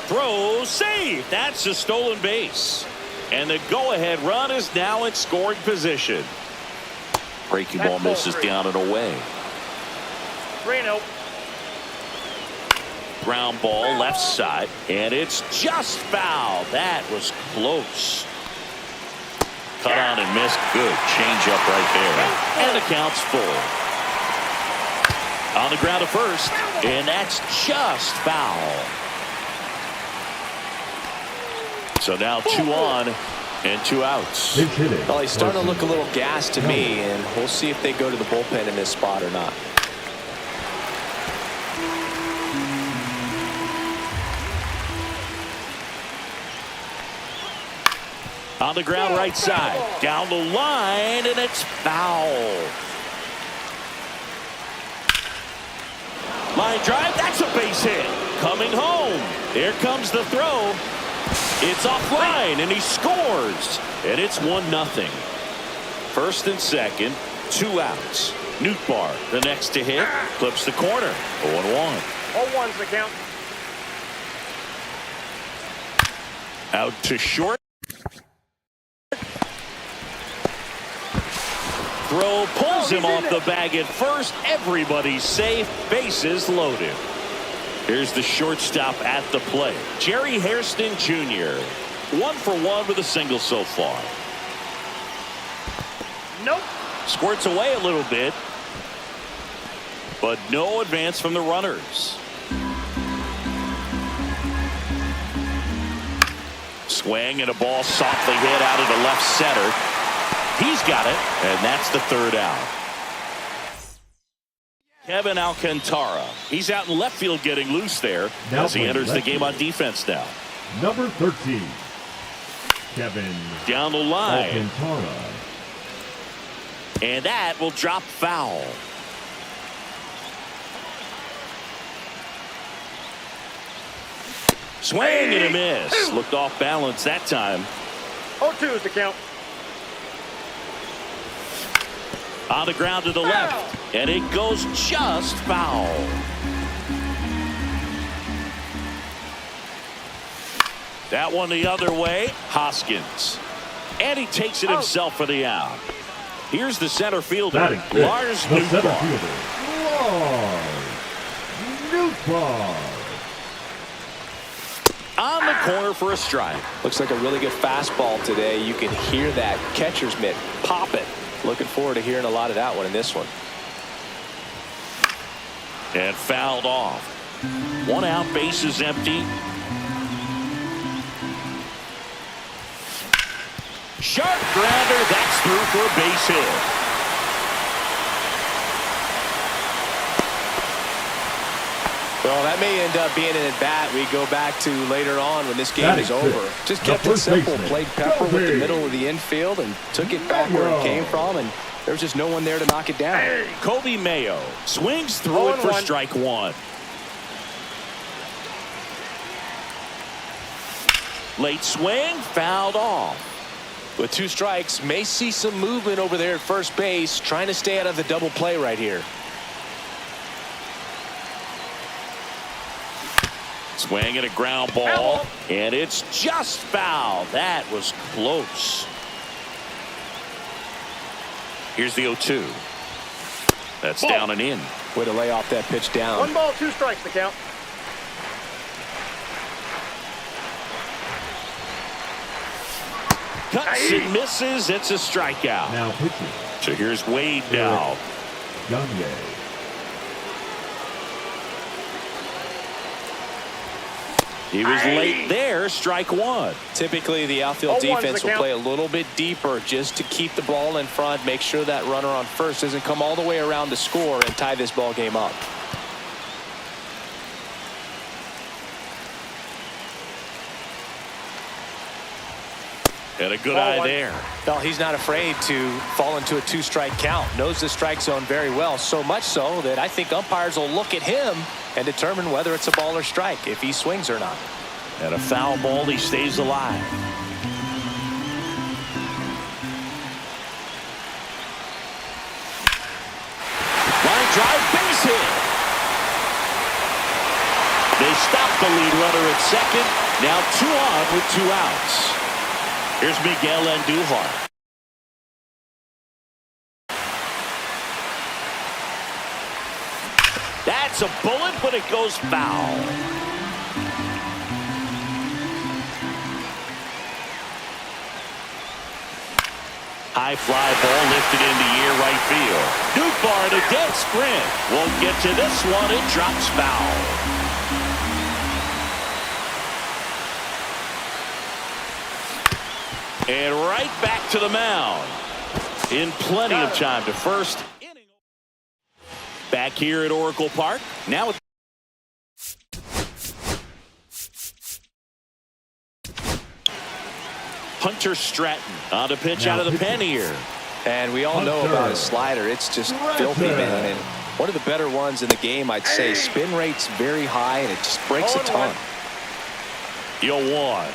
Throw, save. That's a stolen base. And the go-ahead run is now in scoring position. Breaking ball misses down and away. 3-0. Ground ball left side, and it's just foul. That was close. Cut on and missed. Good change up right there. And the count's full. On the ground to first, and that's just foul. So now 2 on and 2 outs. Well, he's starting to look a little gassed to me, and we'll see if they go to the bullpen in this spot or not. On the ground right side, down the line, and it's foul. Line drive, that's a base hit. Coming home. Here comes the throw. It's offline, and he scores. And it's 1-0. First and second, 2 outs. Nootbaar, the next to hit, clips the corner. 0-1. 0-1's the count. Out to short. Throw pulls him off the bag at first. Everybody's safe. Bases loaded. Here's the shortstop at the plate. Jerry Hairston Jr. 1 for 1 with a single so far. Nope. Squirts away a little bit, but no advance from the runners. Swing and a ball softly hit out of the left center. He's got it, and that's the 3rd out. Kevin Alcantara. He's out in left field getting loose there as he enters the game on defense now. Number 13, Kevin down the line. Alcantara. And that will drop foul. Swing and a miss. Looked off balance that time. 0-2 is the count. On the ground to the left, and it goes just foul. That one the other way. Hoskins, and he takes it himself for the out. Here's the center fielder, Lars Nootbaar. On the corner for a strike. Looks like a really good fastball today. You can hear that catcher's mitt pop it. Looking forward to hearing a lot of that one in this one. And fouled off. 1 out, base is empty. Sharp grounder, that's through for a base hit. Well, that may end up being an at-bat we go back to later on when this game is over. Just kept it simple, played Pepper with the middle of the infield and took it back where it came from, and there was just no one there to knock it down. Kobe Mayo swings through it for strike 1. Late swing, fouled off. With 2 strikes, may see some movement over there at first base, trying to stay out of the double play right here. Swing and a ground ball, and it's just foul. That was close. Here's the 0-2. That's down and in. Way to lay off that pitch down. 1 ball, 2 strikes to count. Cuts and misses. It's a strikeout. Now pitching. So here's Wade now. Gagne. He was late there, strike 1. Typically, the outfield defense will play a little bit deeper just to keep the ball in front, make sure that runner on first doesn't come all the way around to score and tie this ball game up. And a good Ball eye one. there. Well, he's not afraid to fall into a two-strike count. Knows the strike zone very well, so much so that I think umpires will look at him and determine whether it's a ball or strike, if he swings or not. And a foul ball, he stays alive. Line drive, base hit. They stop the lead runner at second. Now 2 on with 2 outs. Here's Miguel Andujar. That's a bullet, but it goes foul. High fly ball lifted into air right field. Nootbaar in a dead sprint. Won't get to this one. It drops foul. And right back to the mound. In plenty of time to first. Back here at Oracle Park. Now with Hunter Stratton on the pitch out of the pen here. And we all know about his slider. It's just filthy, man. And one of the better ones in the game, I'd say. Spin rate's very high, and it just breaks a ton. 0-1.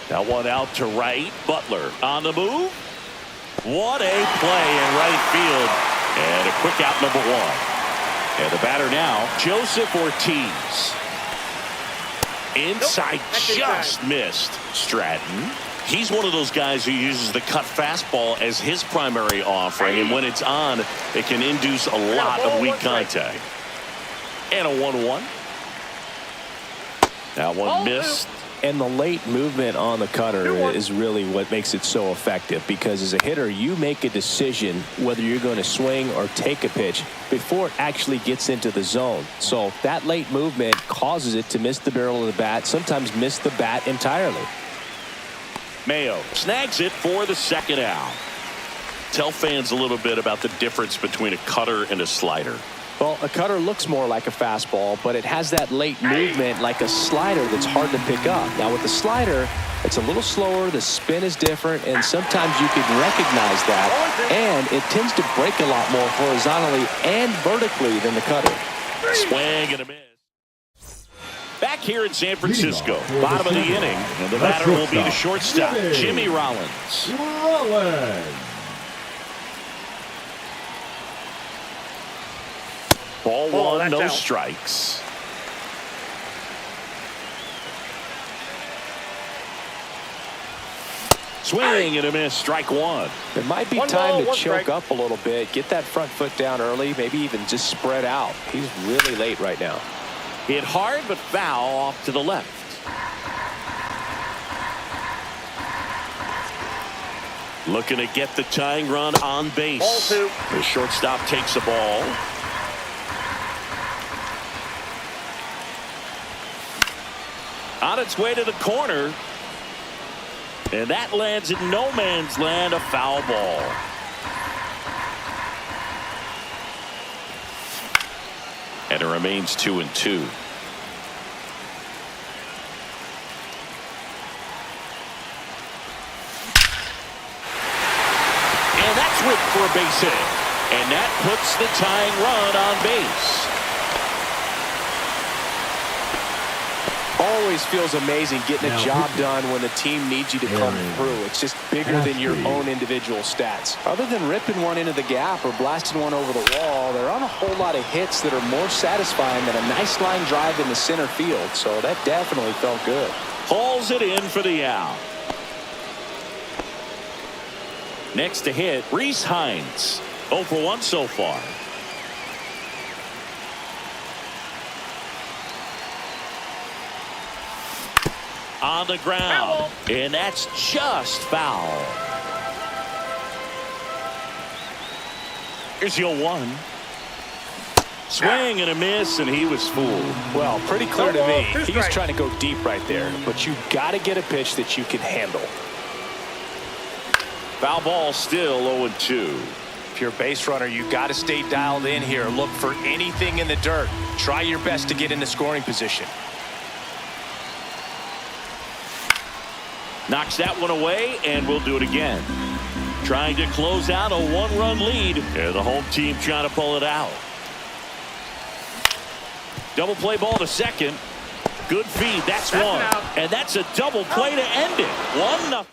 That one out to right. Butler on the move. What a play in right field. And a quick out, number 1. And the batter now, Joseph Ortiz. Inside, just missed Stratton. He's one of those guys who uses the cut fastball as his primary offering, and when it's on, it can induce a lot of weak contact. And a 1-1. That one missed. And the late movement on the cutter is really what makes it so effective, because as a hitter, you make a decision whether you're going to swing or take a pitch before it actually gets into the zone. So that late movement causes it to miss the barrel of the bat, sometimes miss the bat entirely. Mayo snags it for the second out. Tell fans a little bit about the difference between a cutter and a slider. Well, a cutter looks more like a fastball, but it has that late movement like a slider that's hard to pick up. Now with the slider, it's a little slower, the spin is different, and sometimes you can recognize that, and it tends to break a lot more horizontally and vertically than the cutter. Swing and a miss. Back here in San Francisco, bottom of the inning, and the batter will be the shortstop, Jimmy Rollins. Ball 1, no strikes. Swing and a miss, strike 1. It might be time to choke up a little bit, get that front foot down early, maybe even just spread out. He's really late right now. Hit hard but foul off to the left. Looking to get the tying run on base. Ball 2. The shortstop takes the ball. On its way to the corner. And that lands in no man's land, a foul ball. And it remains 2-2. And that's whipped for a base hit. And that puts the tying run on base. Always feels amazing getting a job done when the team needs you to come through. It's just bigger than your own individual stats. Other than ripping one into the gap or blasting one over the wall, there aren't a whole lot of hits that are more satisfying than a nice line drive in the center field. So that definitely felt good. Hauls it in for the out. Next to hit, Rhys Hines. 0 for 1 so far. On the ground, and that's just foul. Here's your 1. Swing and a miss, and he was fooled. Well, pretty clear to me. He was trying to go deep right there, but you got to get a pitch that you can handle. Foul ball still 0-2. If you're a base runner, you got to stay dialed in here. Look for anything in the dirt. Try your best to get into scoring position. Knocks that one away, and we'll do it again. Trying to close out a one-run lead. And the home team trying to pull it out. Double play ball to second. Good feed. That's one. And that's a double play to end it. 1-0.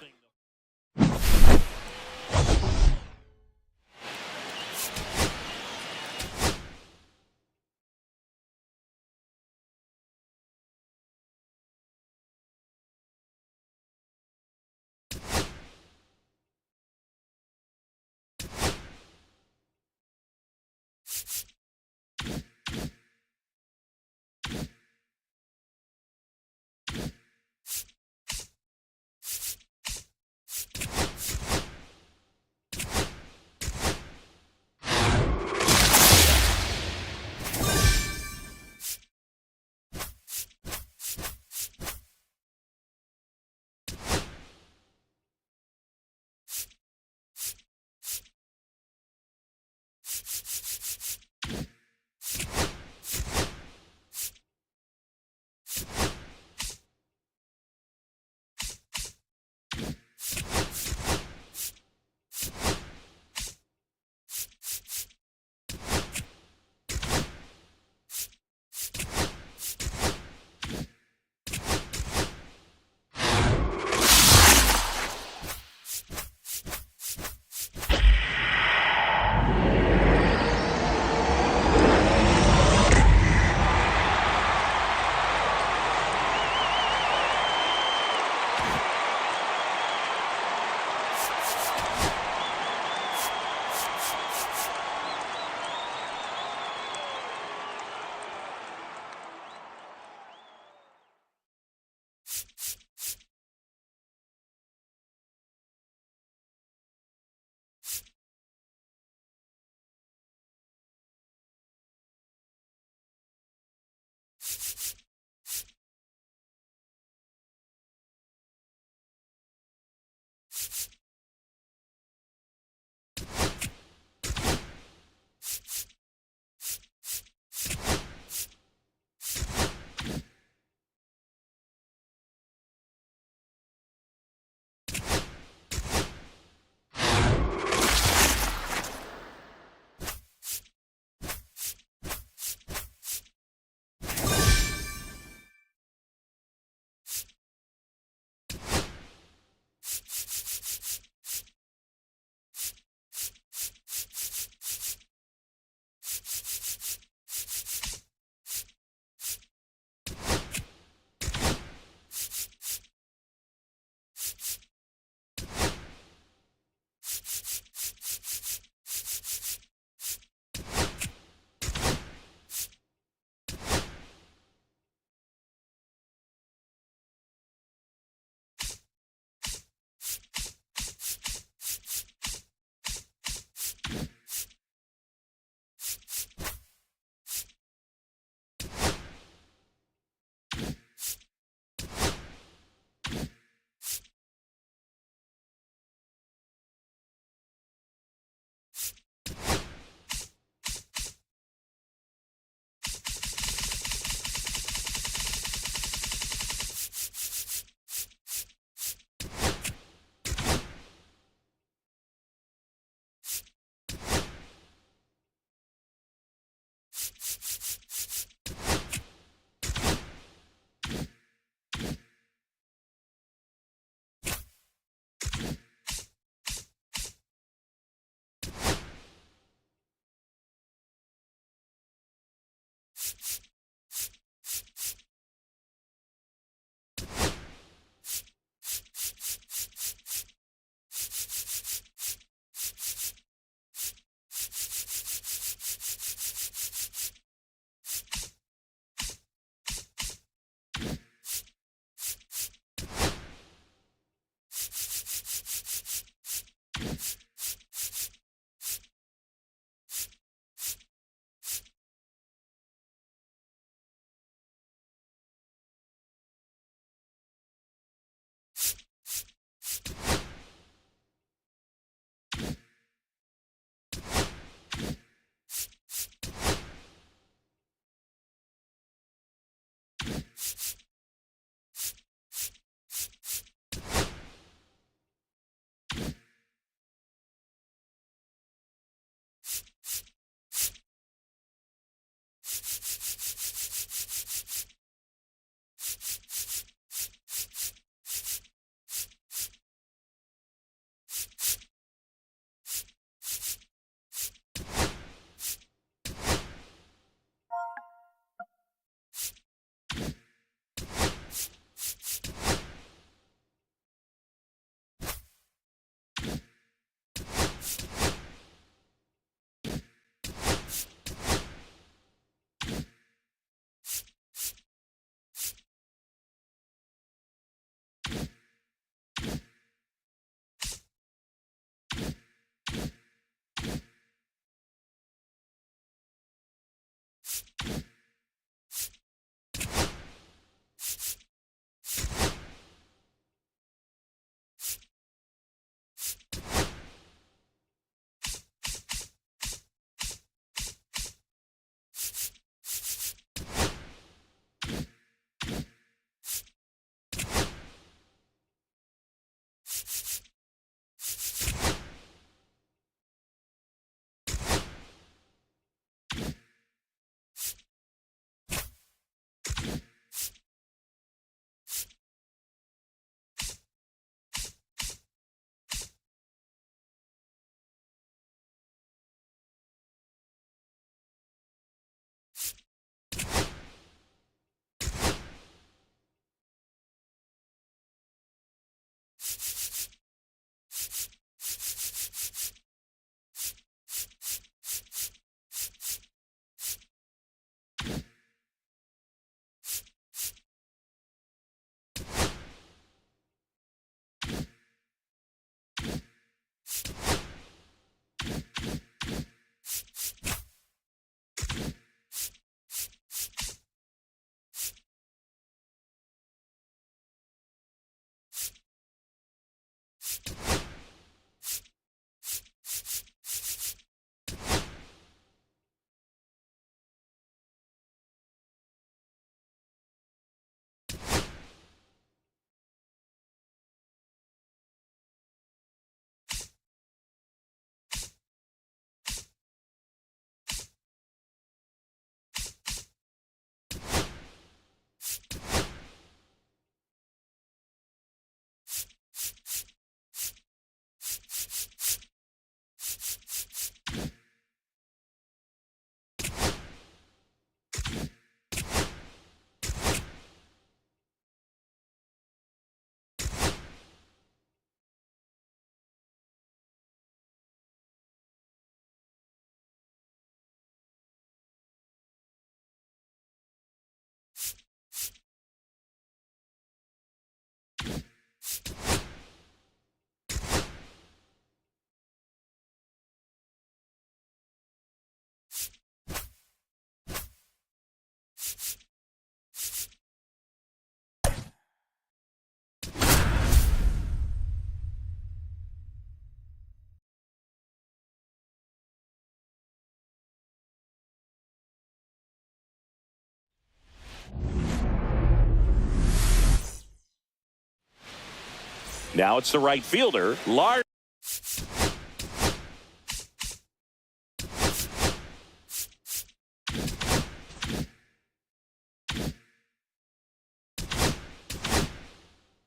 Now it's the right fielder, Large.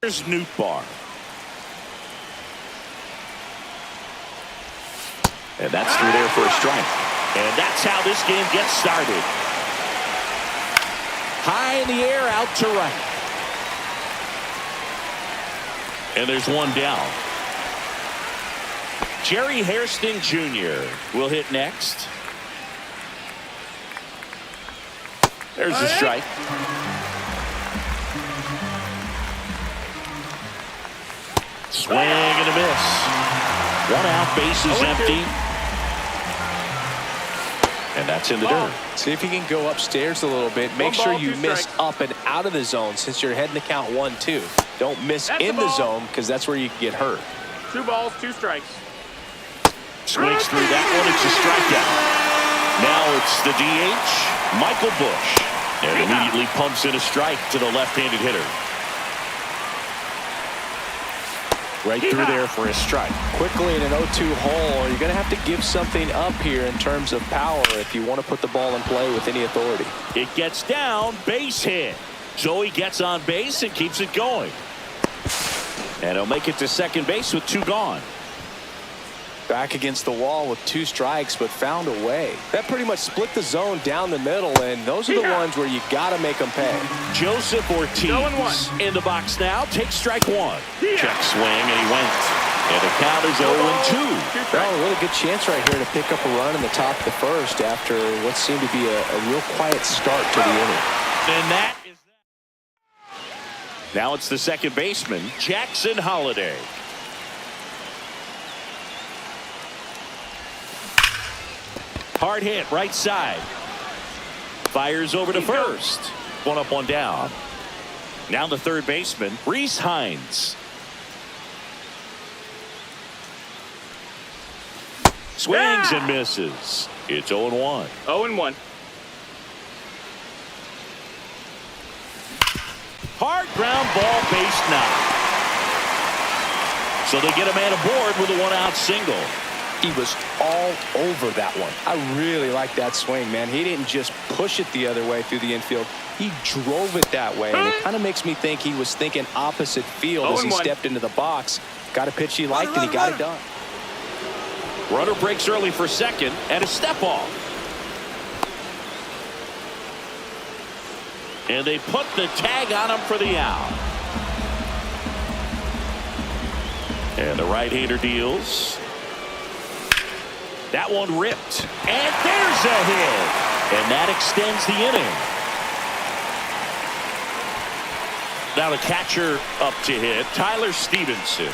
Here's Newtbar. And that's through there for a strike. And that's how this game gets started. High in the air, out to right. And there's one down. Jerry Hairston Jr. will hit next. There's the strike. Swing and a miss. One out, base is empty. And that's in the dirt. See if you can go upstairs a little bit. Make sure you miss up and out of the zone since you're heading to count 1-2. Don't miss in the zone because that's where you can get hurt. 2 balls, 2 strikes. Swings through that one. It's a strikeout. Now it's the DH, Michael Bush. And immediately pumps in a strike to the left-handed hitter. Right through there for a strike. Quickly in an 0-2 hole, you're going to have to give something up here in terms of power if you want to put the ball in play with any authority. It gets down, base hit. So he gets on base and keeps it going. And he'll make it to second base with 2 gone. Back against the wall with 2 strikes, but found a way. That pretty much split the zone down the middle, and those are the ones where you got to make them pay. Joseph Ortiz in the box now. Takes strike 1. Check swing, and he went. And the count is 0-2. Well, a really good chance right here to pick up a run in the top of the first after what seemed to be a real quiet start to the inning. And that is that. Now it's the second baseman, Jackson Holliday. Hard hit, right side. Fires over to first. 1 up, 1 down. Now the third baseman, Reese Hines. Swings and misses. It's 0-1. 0-1. Hard ground ball, base knock. So they get a man aboard with a 1-out single. He was all over that one. I really like that swing, man. He didn't just push it the other way through the infield. He drove it that way, and it kind of makes me think he was thinking opposite field as he stepped into the box. Got a pitch he liked, and he got it done. Runner breaks early for second, and a step off. And they put the tag on him for the out. And the right-hander deals. That one ripped. And there's a hit. And that extends the inning. Now the catcher up to hit, Tyler Stevenson.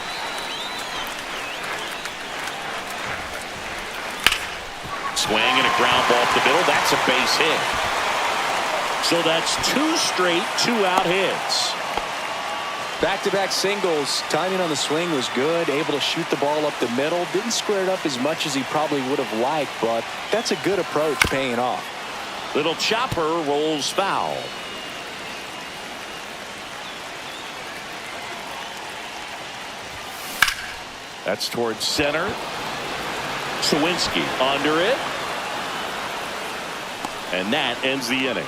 Swing and a ground ball up the middle. That's a base hit. So that's 2 straight 2-out hits. Back-to-back singles. Timing on the swing was good. Able to shoot the ball up the middle. Didn't square it up as much as he probably would have liked, but that's a good approach paying off. Little chopper rolls foul. That's towards center. Sawinski under it. And that ends the inning.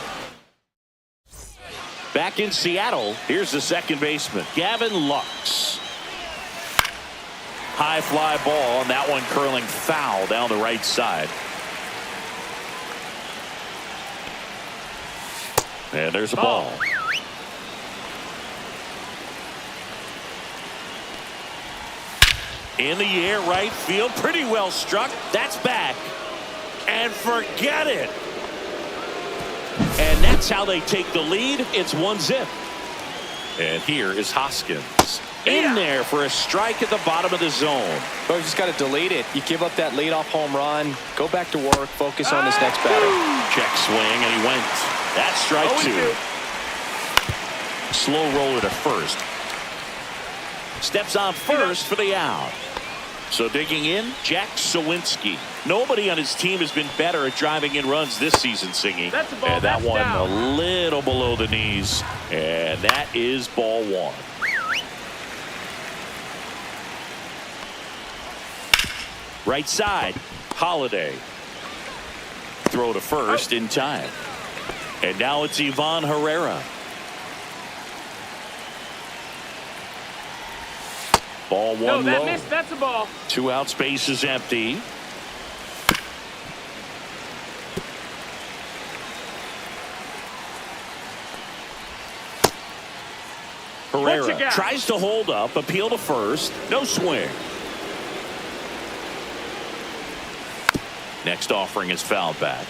Back in Seattle, here's the second baseman, Gavin Lux. High fly ball, and that one curling foul down the right side. And there's a ball. In the air, right field, pretty well struck. That's back. And forget it. And that's how they take the lead. It's 1-0. And here is Hoskins. In there for a strike at the bottom of the zone. But you just got to delete it. You give up that leadoff home run. Go back to work. Focus on this next batter. Check swing, and he went. That's strike 2. Slow roller to first. Steps on first for the out. So digging in, Jack Sawinski. Nobody on his team has been better at driving in runs this season, Singy. And that one a little below the knees. And that is ball 1. Right side, Holiday. Throw to first in time. And now it's Ivan Herrera. Ball one No, that low. missed. That's a ball. 2 out, space is empty. Herrera tries to hold up, appeal to first, no swing. Next offering is fouled back.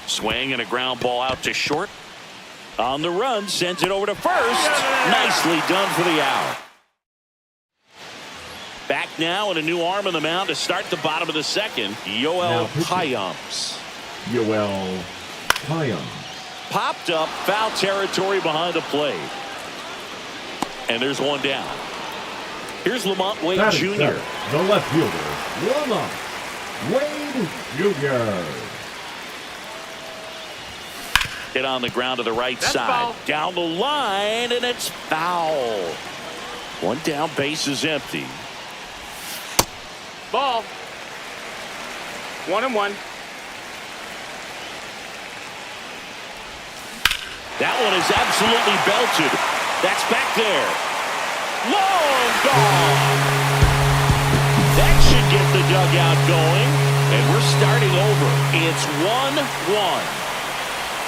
Swing and a ground ball out to short. On the run, sends it over to first. Nicely done for the out. Back now and a new arm on the mound to start the bottom of the second. Yoel Payams. Yoel Payams. Popped up, foul territory behind the plate. And there's one down. Here's Lamont Wade Jr. The left fielder, Lamont Wade Jr. Hit on the ground to the right side. Foul. Down the line, and it's foul. One down, base is empty. Ball. 1-1. That one is absolutely belted. That's back there. Long gone. That should get the dugout going. And we're starting over. It's 1-1.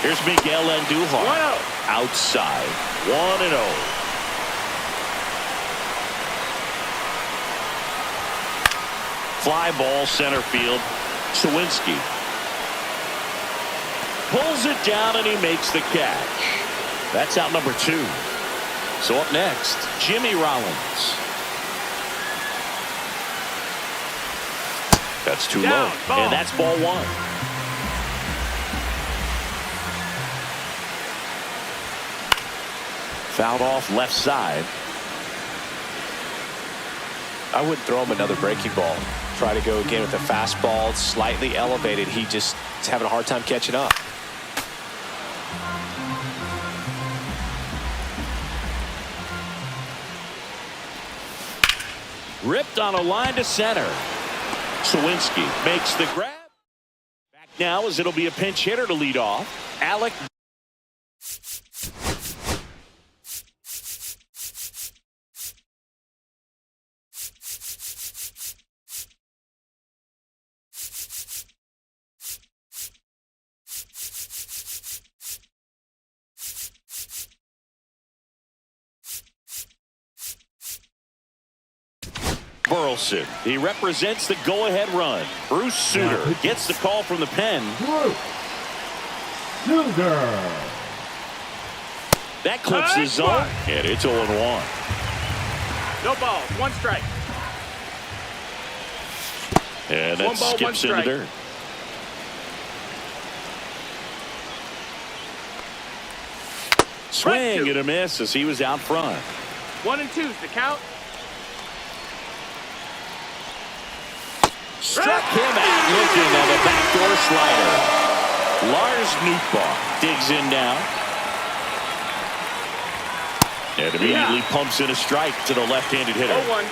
Here's Miguel Andujar. 1-0. Outside. 1-0. Fly ball center field. Sawinski pulls it down and he makes the catch. That's out number 2. So up next, Jimmy Rollins. That's too low. Ball. And that's ball 1. Fouled off left side. I wouldn't throw him another breaking ball. Try to go again with a fastball, slightly elevated. He just is having a hard time catching up. Ripped on a line to center. Sawinski makes the grab. Back now as it'll be a pinch hitter to lead off. Alec. Burleson. He represents the go-ahead run. Bruce Sutter gets the call from the pen. Bruce Sutter. That clips the zone, and it's 0-1. No balls. 1 strike. And that 1 ball, 1 skips into strike. dirt. Swing and a miss as he was out front. 1 and 2's the count. Struck him out looking on the backdoor slider. Lars Nootbaar digs in now. And immediately pumps in a strike to the left-handed hitter. 0-1.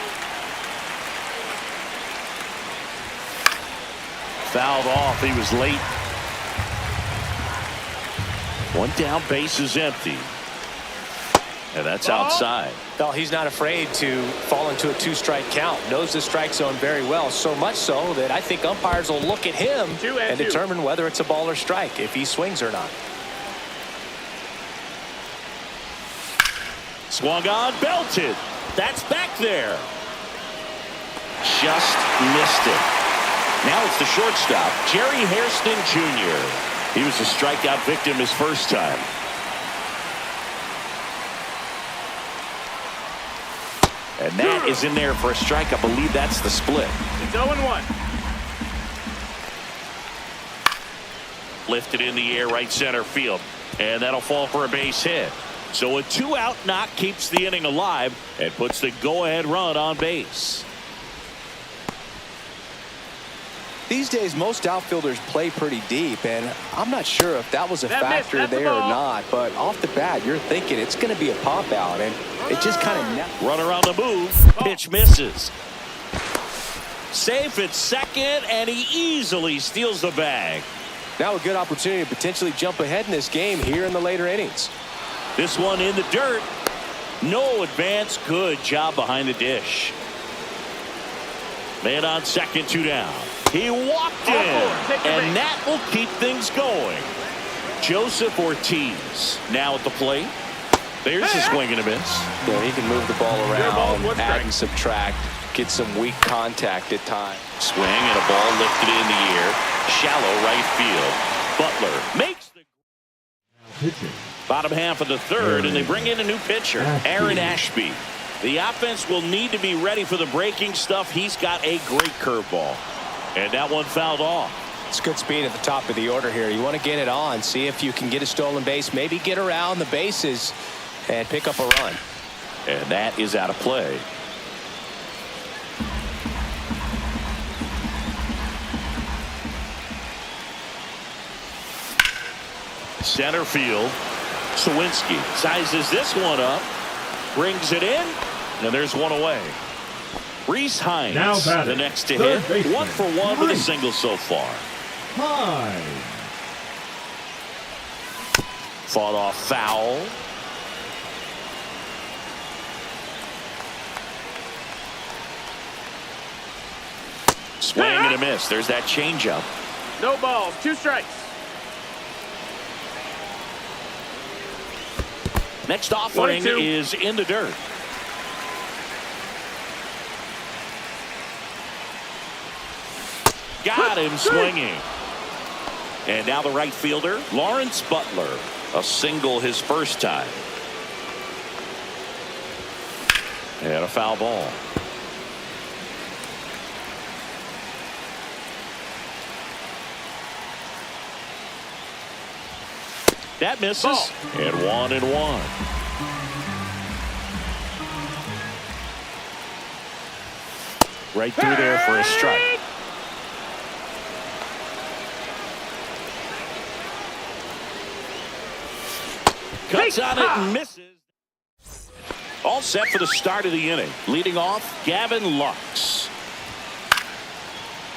Fouled off. He was late. One down, base is empty. And that's outside. Well, he's not afraid to fall into a 2-strike count. Knows the strike zone very well, so much so that I think umpires will look at him and determine whether it's a ball or strike, if he swings or not. Swung on, belted. That's back there. Just missed it. Now it's the shortstop, Jerry Hairston Jr. He was a strikeout victim his first time. And that is in there for a strike. I believe that's the split. It's 0-1. Lifted in the air, right center field. And that'll fall for a base hit. So a 2-out knock keeps the inning alive and puts the go-ahead run on base. These days, most outfielders play pretty deep, and I'm not sure if that was a factor there or not, but off the bat, you're thinking it's going to be a pop out, and it just kind of... Run around the move. Pitch misses. Safe at second, and he easily steals the bag. Now a good opportunity to potentially jump ahead in this game here in the later innings. This one in the dirt. No advance. Good job behind the dish. Man on second, 2 down. He walked in, and that will keep things going. Joseph Ortiz now at the plate. There's a swing and a miss. Yeah, he can move the ball around, add and subtract, get some weak contact at times. Swing and a ball lifted in the air. Shallow right field. Butler makes the Pitching. bottom half of the third, and they bring in a new pitcher, Aaron Ashby. The offense will need to be ready for the breaking stuff. He's got a great curveball. And that one fouled off. It's good speed at the top of the order here. You want to get it on, see if you can get a stolen base, maybe get around the bases and pick up a run. And that is out of play. Center field. Sawinski sizes this one up, brings it in, and there's one away. Reese Hines, the next to hit. baseman. 1 for 1 with a single so far. Hines. Fought off foul. Swing and a miss. There's that changeup. No balls. 2 strikes. Next offering is in the dirt. Got him swinging. And now the right fielder, Lawrence Butler. A single his first time. And a foul ball. That misses. Ball. And 1-1. Right through there for a strike. Cuts on it and misses. All set for the start of the inning. Leading off, Gavin Lux.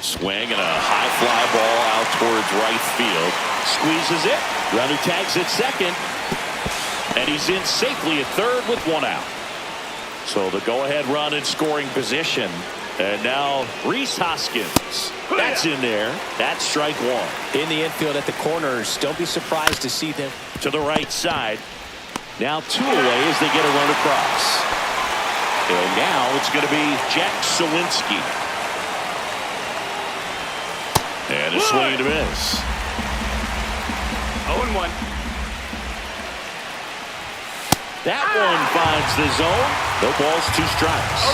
Swing and a high fly ball out towards right field. Squeezes it. Runner tags at second. And he's in safely at third with 1 out. So the go-ahead run in scoring position. And now Rhys Hoskins. That's in there. That's strike 1. In the infield at the corners, don't be surprised to see them. To the right side. Now 2 away as they get a run across. And now it's going to be Jack Sawinski. And a swing and a miss. 0-1. That one finds the zone. No balls, 2 strikes.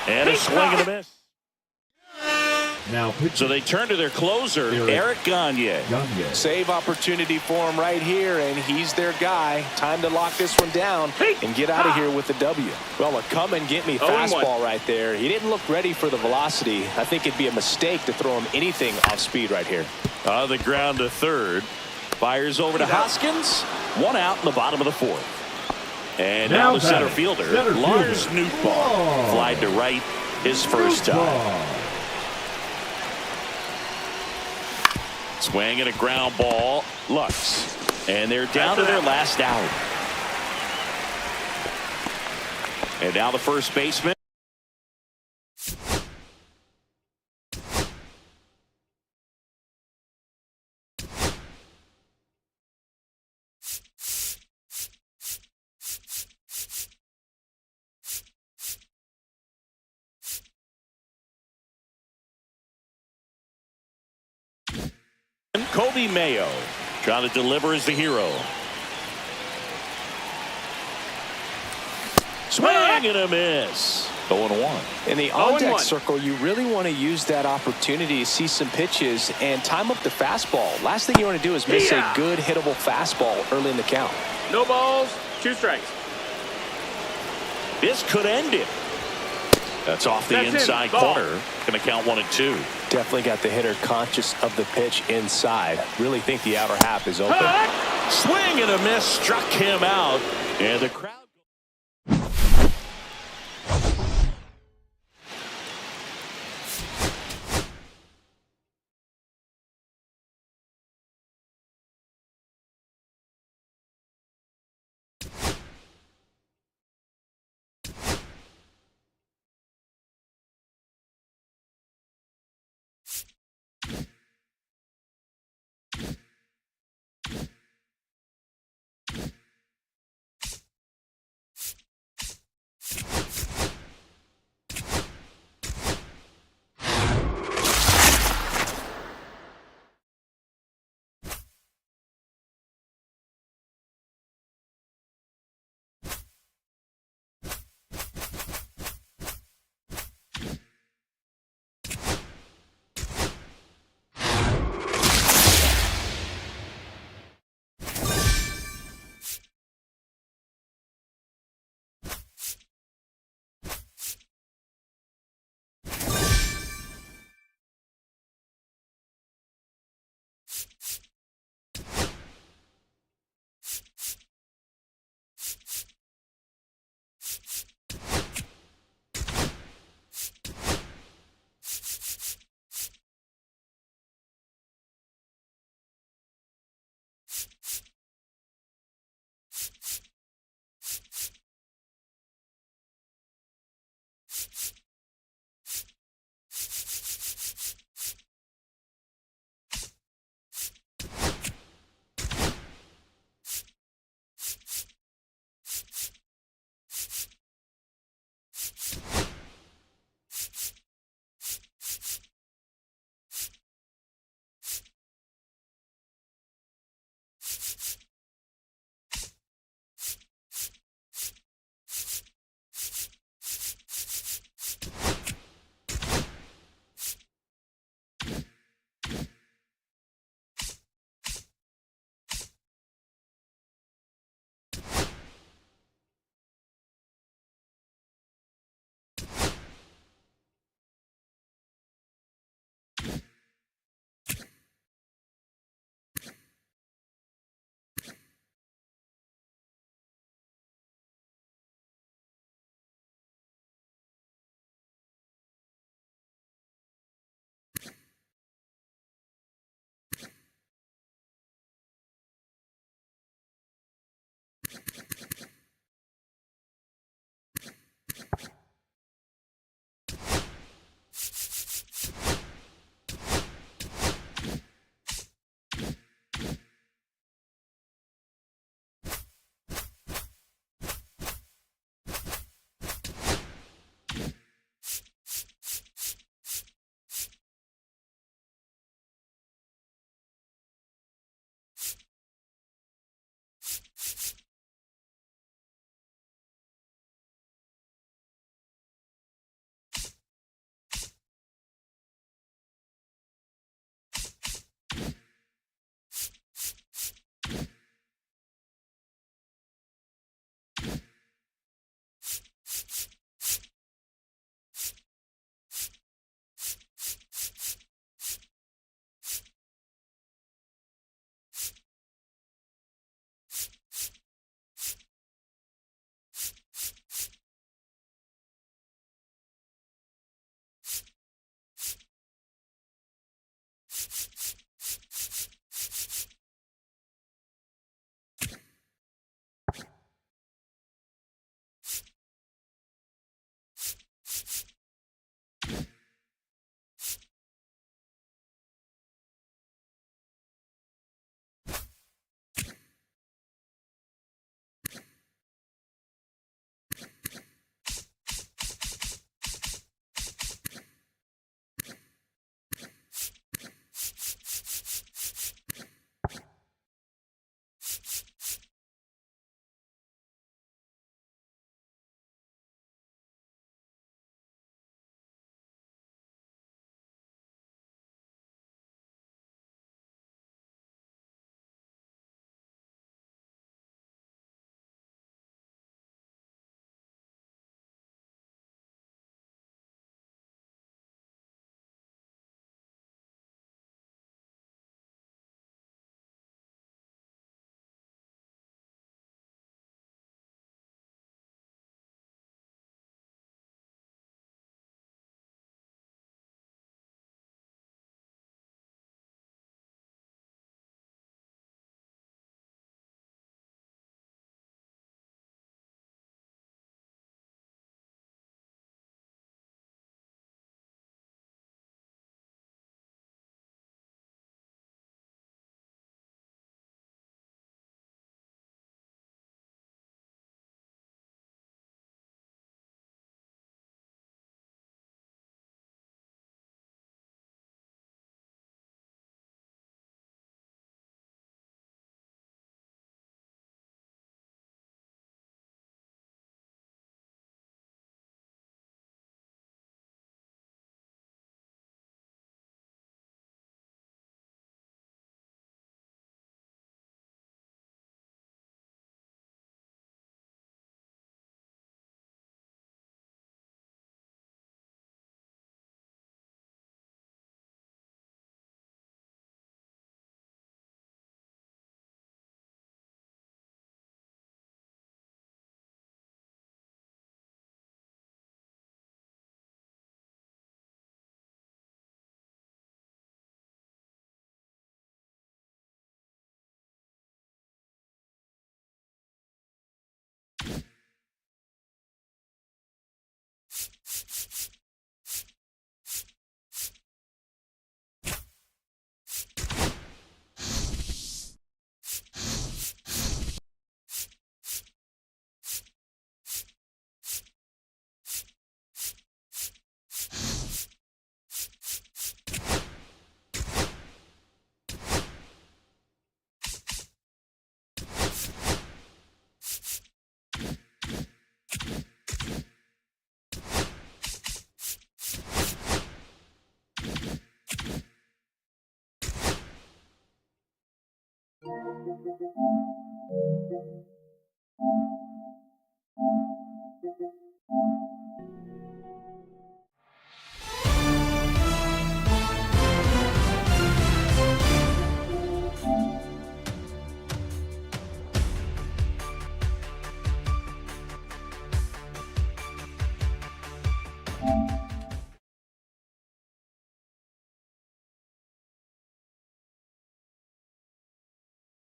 0-2. And a swing and a miss. Now pitching. So they turn to their closer, Eric Gagne. Save opportunity for him right here, and he's their guy. Time to lock this one down and get out of here with the W. Well, a come-and-get-me fastball right there. He didn't look ready for the velocity. I think it'd be a mistake to throw him anything off speed right here. The ground to third. Fires over to Hoskins. 1 out in the bottom of the 4th. And now the center fielder, Lars Nootbaar. Flied to right his first time. Swing and a ground ball. Lux. And they're down to their last out. And now the first baseman. Kobe Mayo trying to deliver as the hero. Swing and a miss. 0-1. In the on-deck circle, you really want to use that opportunity to see some pitches and time up the fastball. Last thing you want to do is miss a good hittable fastball early in the count. No balls, 2 strikes. This could end it. That's off the That's inside corner. Going to count 1-2. Definitely got the hitter conscious of the pitch inside. Really think the outer half is open. Swing and a miss, struck him out. And the crowd.